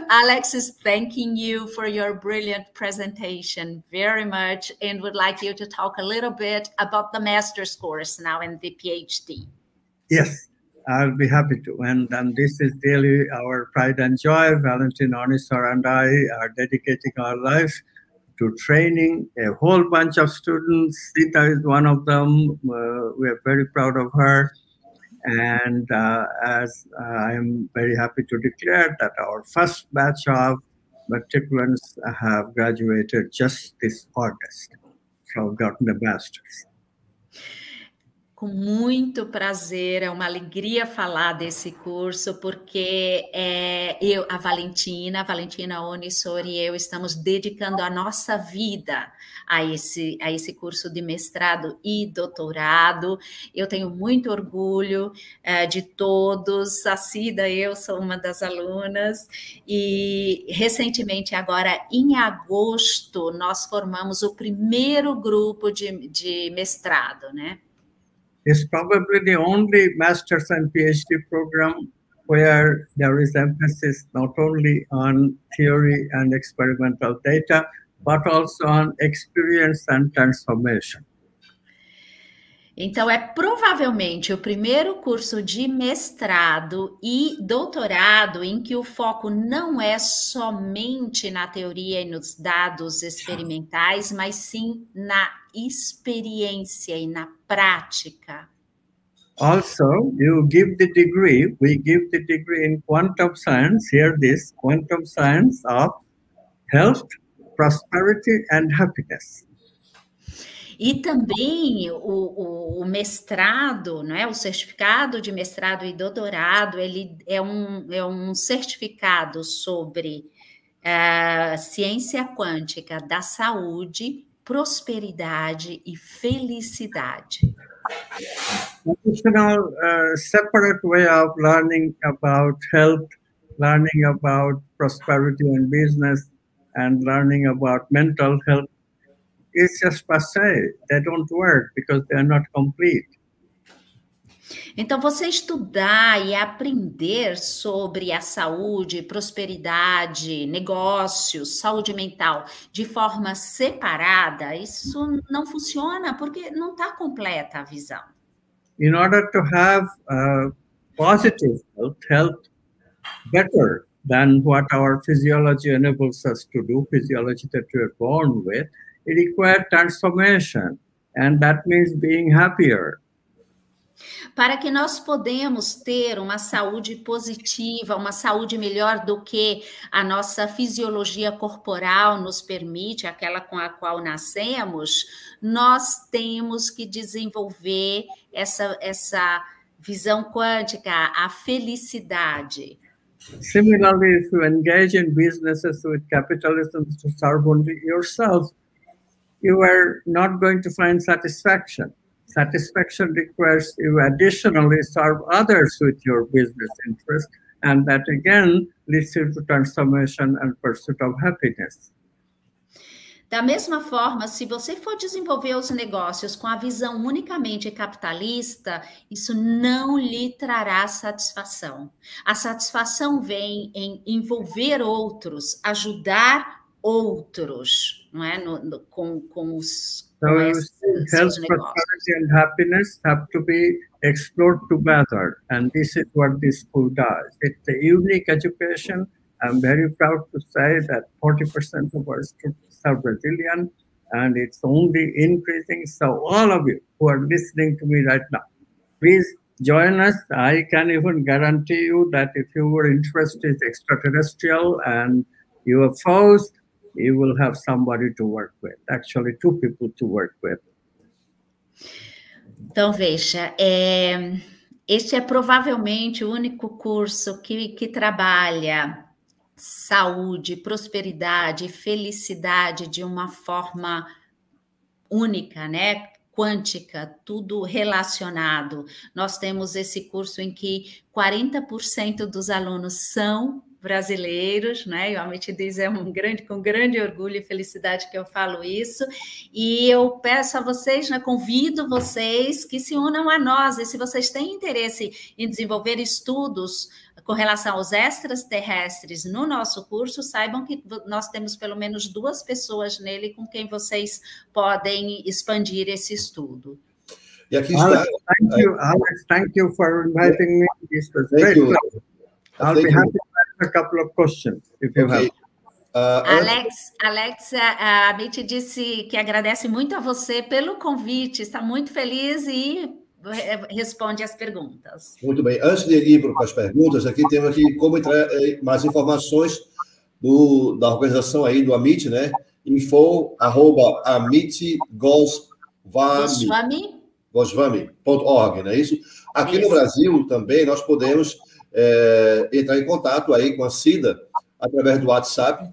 Alex is thanking you for your brilliant presentation very much and would like you to talk a little bit about the master's course now and the PhD. Yes, I'll be happy to. And this is really our pride and joy. Valentin Onisar and I are dedicating our life to training a whole bunch of students. Sita is one of them. We are very proud of her. And as I am very happy to declare that our first batch of matriculants have graduated just this August, so gotten the master's. Com muito prazer, é uma alegria falar desse curso, porque a Valentina Onisor e eu estamos dedicando a nossa vida a esse curso de mestrado e doutorado. Eu tenho muito orgulho de todos, a Cida, eu sou uma das alunas, e recentemente, agora em agosto, nós formamos o primeiro grupo de mestrado, né? It's probably the only master's and PhD program where there is emphasis not only on theory and experimental data, but also on experience and transformation. Então, é provavelmente o primeiro curso de mestrado e doutorado em que o foco não é somente na teoria e nos dados experimentais, mas sim na experiência e na prática. Also, you give the degree, we give the degree in quantum science, hear this, quantum science of health, prosperity and happiness. E também o mestrado, não é? O certificado de mestrado e doutorado, ele é um certificado sobre ciência quântica da saúde, prosperidade e felicidade. Additional separate way of learning about health, learning about prosperity and business, and learning about mental health is just passé. They don't work because they are not complete. Então, você estudar e aprender sobre a saúde, prosperidade, negócios, saúde mental de forma separada, isso não funciona porque não está completa a visão. In order to have positive health better than what our physiology enables us to do, physiology that we are born with, it requires transformation, and that means being happier. Para que nós podemos ter uma saúde positiva, uma saúde melhor do que a nossa fisiologia corporal nos permite, aquela com a qual nascemos, nós temos que desenvolver essa visão quântica, a felicidade. Similarly, if you engage in businesses with capitalism to serve only yourself, you are not going to find satisfaction. Satisfaction requires you additionally serve others with your business interest, and that again leads you to transformation and pursuit of happiness. Da mesma forma, se você for desenvolver os negócios com a visão unicamente capitalista, isso não lhe trará satisfação. A satisfação vem em envolver outros, ajudar outros, não é? Com os health, prosperity, and happiness have to be explored together, and this is what this school does. It's a unique education. I'm very proud to say that 40% of our students are Brazilian, and it's only increasing. So all of you who are listening to me right now, please join us. I can even guarantee you that if your interest is extraterrestrial and UFOs, you will have somebody to work with, actually 2 people to work with. Então, veja, este é provavelmente o único curso que trabalha saúde, prosperidade e felicidade de uma forma única, né? Quântica, tudo relacionado. Nós temos esse curso em que 40% dos alunos são brasileiros, né? Eu me diz com grande orgulho e felicidade que eu falo isso. E eu peço a vocês, né, convido vocês que se unam a nós. E se vocês têm interesse em desenvolver estudos com relação aos extraterrestres no nosso curso, saibam que nós temos pelo menos 2 pessoas nele com quem vocês podem expandir esse estudo. E aqui está. Alex, thank you for inviting me. This was great. I'll be happy to answer a couple of questions if you have. Alex, a Amit disse que agradece muito a você pelo convite, está muito feliz e responde as perguntas. Muito bem. Antes de ir para as perguntas, aqui temos como entrar mais informações da organização aí do Amit, né? info@amitgoswami.org, não é isso? Aqui no Brasil também nós podemos entrar em contato aí com a Cida através do WhatsApp,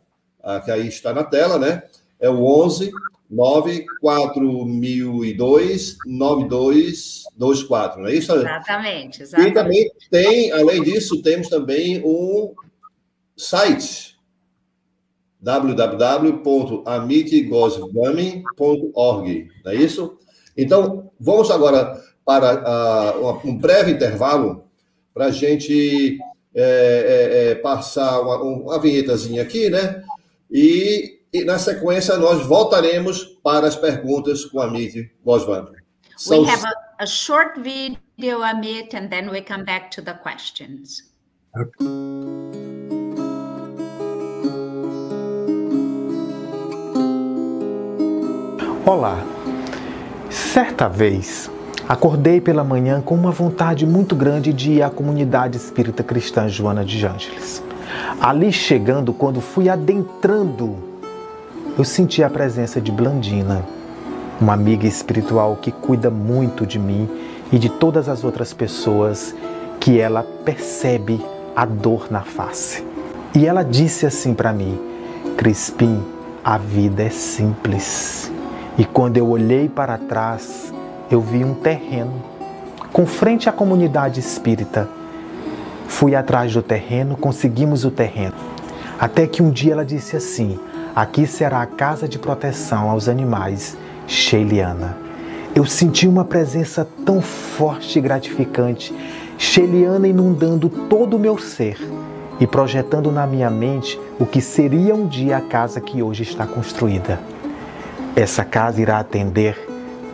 que aí está na tela, né? É o 11 94002 9224, não é isso? Exatamente. E também tem, além disso, temos também um site www.amitgoswami.org, não é isso? Então, vamos agora para um breve intervalo para a gente passar uma vinhetazinha aqui, né? E na sequência nós voltaremos para as perguntas com a Amit Goswami. We have a short video, Amit, and then we come back to the questions. Okay. Olá. Certa vez, acordei pela manhã com uma vontade muito grande de ir à comunidade espírita cristã Joana de Ângeles. Ali chegando, quando fui adentrando, eu senti a presença de Blandina. uma amiga espiritual que cuida muito de mim e de todas as outras pessoas que ela percebe a dor na face. E ela disse assim para mim: Crispim, a vida é simples. E quando eu olhei para trás, eu vi um terreno com frente à comunidade espírita. Fui atrás do terreno, conseguimos o terreno. Até que um dia ela disse assim: aqui será a casa de proteção aos animais Sheiliana. Eu senti uma presença tão forte e gratificante, Sheiliana inundando todo o meu ser e projetando na minha mente o que seria um dia a casa que hoje está construída. Essa casa irá atender,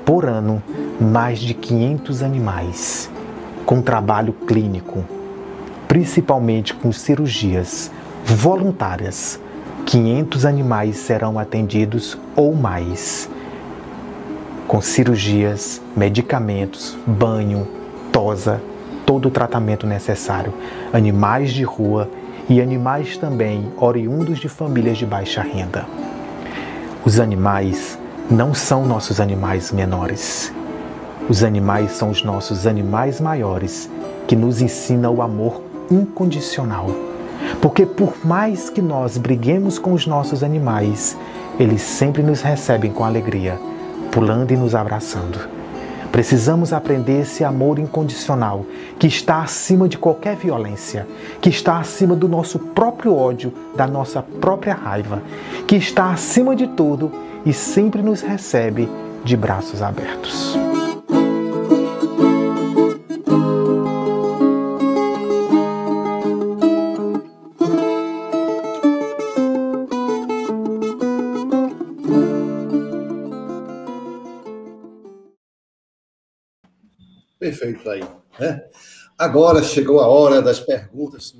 por ano, mais de 500 animais, com trabalho clínico, principalmente com cirurgias voluntárias. 500 animais serão atendidos ou mais, com cirurgias, medicamentos, banho, tosa, todo o tratamento necessário. Animais de rua e animais também oriundos de famílias de baixa renda. Os animais não são nossos animais menores. Os animais são os nossos animais maiores, que nos ensinam o amor incondicional. Porque por mais que nós briguemos com os nossos animais, eles sempre nos recebem com alegria, pulando e nos abraçando. Precisamos aprender esse amor incondicional, que está acima de qualquer violência, que está acima do nosso próprio ódio, da nossa própria raiva, que está acima de tudo e sempre nos recebe de braços abertos. Perfeito aí, né? Agora chegou a hora das perguntas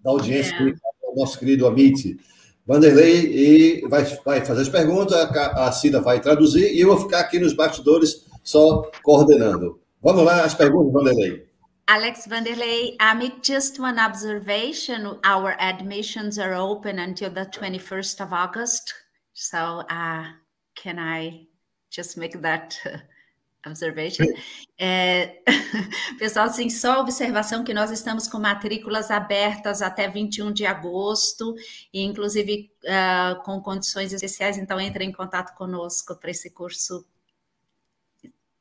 da audiência do nosso querido Amit. Vanderlei vai fazer as perguntas, a Cida vai traduzir e eu vou ficar aqui nos bastidores só coordenando. Vamos lá, as perguntas, Vanderlei. Alex, Vanderlei, Amit, just one observation. Our admissions are open until the 21st of August. So can I just make that observation? Pessoal, assim, só observação que nós estamos com matrículas abertas até 21 de agosto, e inclusive com condições especiais, então entrem em contato conosco para esse curso.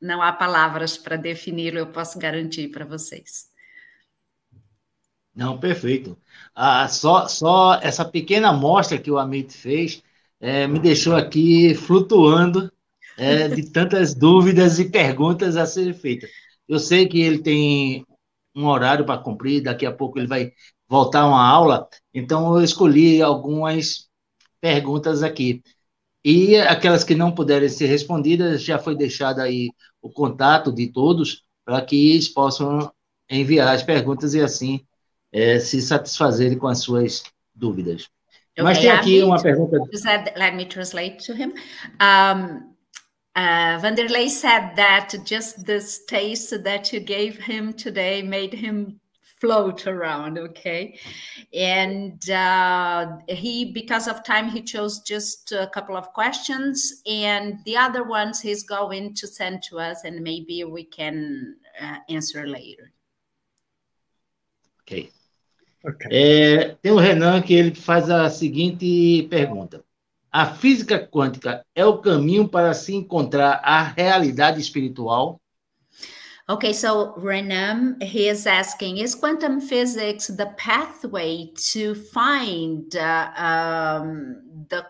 Não há palavras para defini-lo, eu posso garantir para vocês. Não, perfeito. Só essa pequena amostra que o Amit fez me deixou aqui flutuando de tantas dúvidas e perguntas a serem feitas. Eu sei que ele tem um horário para cumprir, daqui a pouco ele vai voltar a uma aula, então eu escolhi algumas perguntas aqui. E aquelas que não puderem ser respondidas, já foi deixado aí o contato de todos para que eles possam enviar as perguntas e assim se satisfazerem com as suas dúvidas. Okay, mas tem aqui uma pergunta... Let me translate to him. Vanderlei said that just this taste that you gave him today made him float around, okay? And because of time, he chose just a couple of questions, and the other ones he's going to send to us, and maybe we can answer later. Ok. Tem o Renan que ele faz a seguinte pergunta. A física quântica é o caminho para se encontrar a realidade espiritual? Okay, so Renan, he is asking, is quantum physics the pathway to find the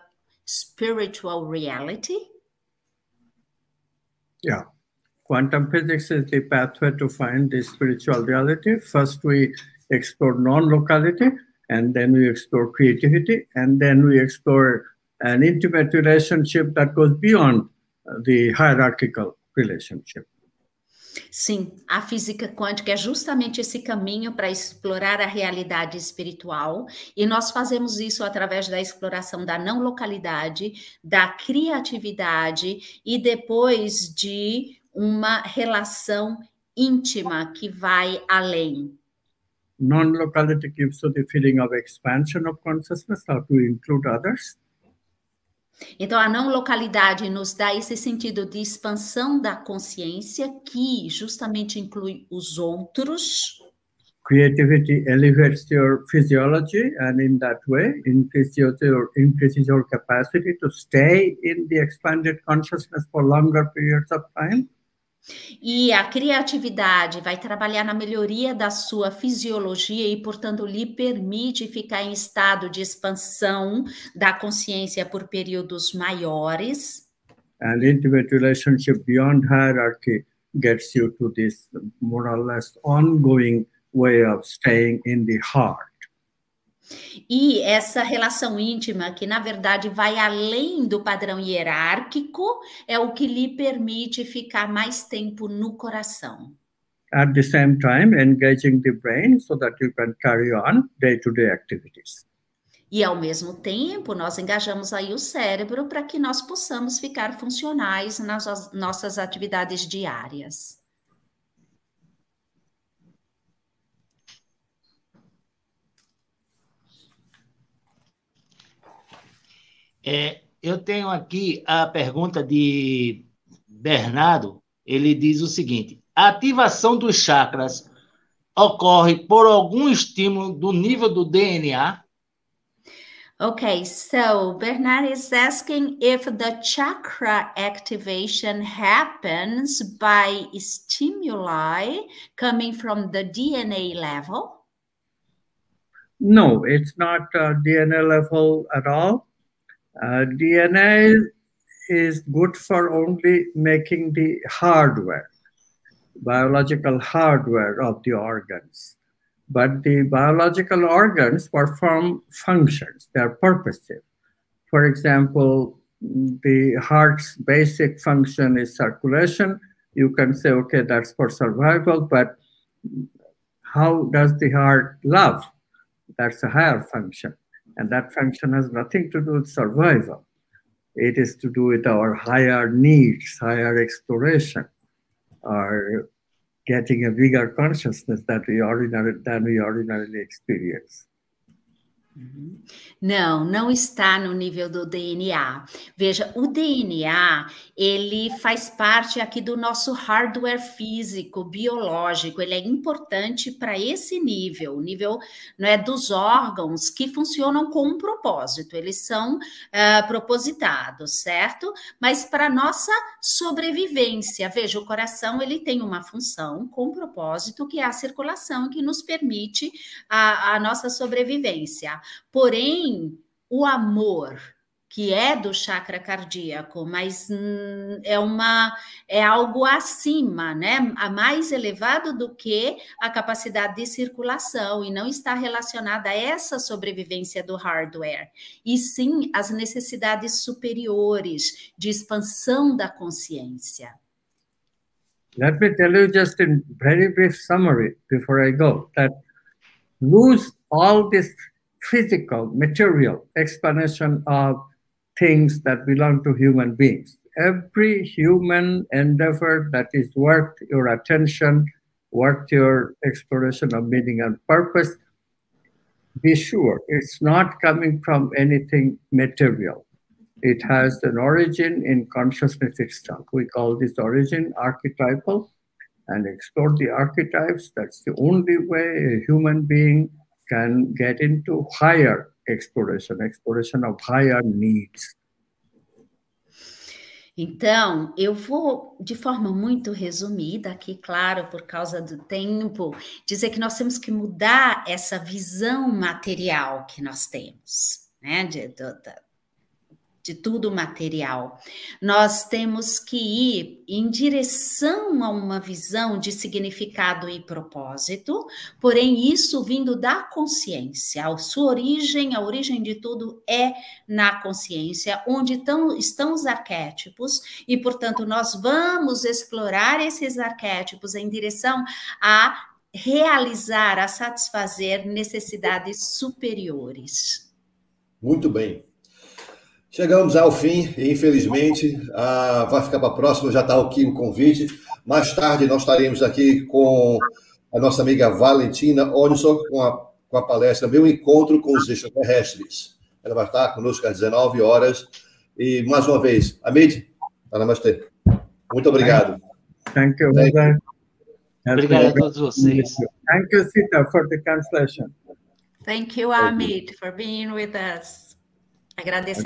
spiritual reality? Yeah, quantum physics is the pathway to find the spiritual reality. First, we explore non-locality, and then we explore creativity, and then we explore an intimate relationship that goes beyond the hierarchical relationship. Sim, a física quântica é justamente esse caminho para explorar a realidade espiritual, e nós fazemos isso através da exploração da não localidade, da criatividade e depois de uma relação íntima que vai além. Non-locality gives you the feeling of expansion of consciousness, how to include others. Então, a não localidade nos dá esse sentido de expansão da consciência, que justamente inclui os outros. Creativity elevates your physiology, and in that way, increases your capacity to stay in the expanded consciousness for longer periods of time. E a criatividade vai trabalhar na melhoria da sua fisiologia e, portanto, lhe permite ficar em estado de expansão da consciência por períodos maiores. And intimate relationship beyond hierarchy gets you to this more or less ongoing way of staying in the heart. E essa relação íntima, que na verdade vai além do padrão hierárquico, é o que lhe permite ficar mais tempo no coração. At the same time, engaging the brain so that you can carry on day-to-day activities. E ao mesmo tempo, nós engajamos aí o cérebro para que nós possamos ficar funcionais nas nossas atividades diárias. Eu tenho aqui a pergunta de Bernardo. Ele diz o seguinte: a ativação dos chakras ocorre por algum estímulo do nível do DNA? Okay, so Bernard is asking if the chakra activation happens by stimuli coming from the DNA level? No, it's not DNA level at all. DNA is good for only making the hardware, biological hardware of the organs. But the biological organs perform functions, they're purposive. For example, the heart's basic function is circulation. You can say, okay, that's for survival, but how does the heart love? That's a higher function. And that function has nothing to do with survival. It is to do with our higher needs, higher exploration, or getting a bigger consciousness than we ordinarily experience. Não está no nível do DNA. Veja, o DNA, ele faz parte aqui do nosso hardware físico, biológico. Ele é importante para esse nível, o nível, não é, dos órgãos que funcionam com um propósito. Eles são propositados, certo? Mas para nossa sobrevivência, veja, o coração, ele tem uma função com propósito, que é a circulação, que nos permite a nossa sobrevivência. Porém, o amor, que é do chakra cardíaco, mas é algo acima, né? Mais elevado do que a capacidade de circulação, e não está relacionada a essa sobrevivência do hardware, e sim as necessidades superiores de expansão da consciência. Let me tell you just in very brief summary before I go, that lose all this physical, material explanation of things that belong to human beings. Every human endeavor that is worth your attention, worth your exploration of meaning and purpose, be sure it's not coming from anything material. It has an origin in consciousness itself. We call this origin archetypal, and explore the archetypes. That's the only way a human being can get into higher exploration of higher needs. Então, eu vou, de forma muito resumida aqui, claro, por causa do tempo, dizer que nós temos que mudar essa visão material que nós temos, né, de tudo material. Nós temos que ir em direção a uma visão de significado e propósito, porém isso vindo da consciência. A sua origem, a origem de tudo é na consciência, onde estão os arquétipos, e, portanto, nós vamos explorar esses arquétipos em direção a realizar, a satisfazer necessidades superiores. Muito bem. Chegamos ao fim e, infelizmente, vai ficar para a próxima, já está aqui o convite. Mais tarde nós estaremos aqui com a nossa amiga Valentina Onison, com a palestra Meu Encontro com os Extraterrestres. Ela vai estar conosco às 19 horas E, mais uma vez, Amit, namastê. Muito obrigado. Thank you. Obrigado a todos vocês. Thank you, Sita, for the translation. Thank you, Amit, for being with us. Agradeço.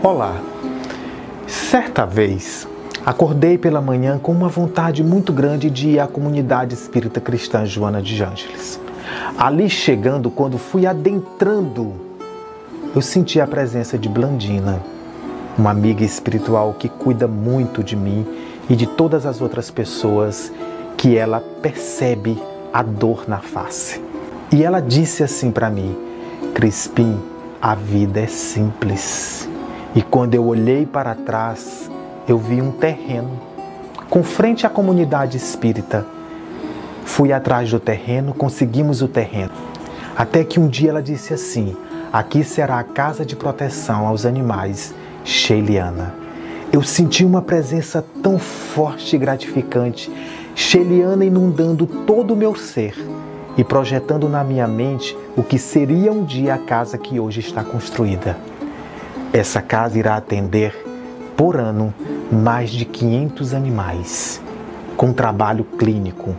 Olá, certa vez acordei pela manhã com uma vontade muito grande de ir à comunidade espírita cristã Joana de Ângeles. Ali chegando, quando fui adentrando, eu senti a presença de Blandina, uma amiga espiritual que cuida muito de mim e de todas as outras pessoas que ela percebe a dor na face. E ela disse assim para mim: Crispim, a vida é simples. E quando eu olhei para trás, eu vi um terreno com frente à comunidade espírita. Fui atrás do terreno, conseguimos o terreno. Até que um dia ela disse assim: aqui será a casa de proteção aos animais Sheiliana. Eu senti uma presença tão forte e gratificante, Sheiliana inundando todo o meu ser e projetando na minha mente o que seria um dia a casa que hoje está construída. Essa casa irá atender por ano, mais de 500 animais, com trabalho clínico,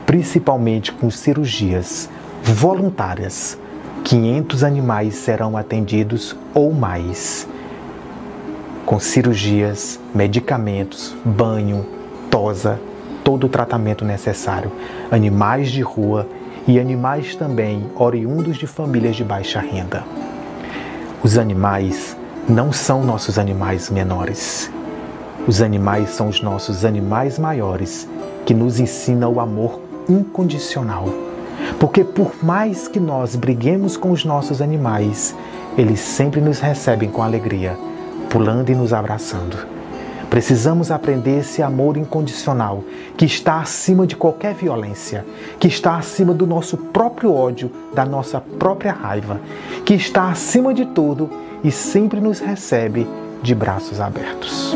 principalmente com cirurgias voluntárias. 500 animais serão atendidos ou mais, com cirurgias, medicamentos, banho, tosa, todo o tratamento necessário. Animais de rua e animais também oriundos de famílias de baixa renda. Os animais não são nossos animais menores. Os animais são os nossos animais maiores, que nos ensinam o amor incondicional. Porque por mais que nós briguemos com os nossos animais, eles sempre nos recebem com alegria, pulando e nos abraçando. Precisamos aprender esse amor incondicional, que está acima de qualquer violência, que está acima do nosso próprio ódio, da nossa própria raiva, que está acima de tudo e sempre nos recebe de braços abertos.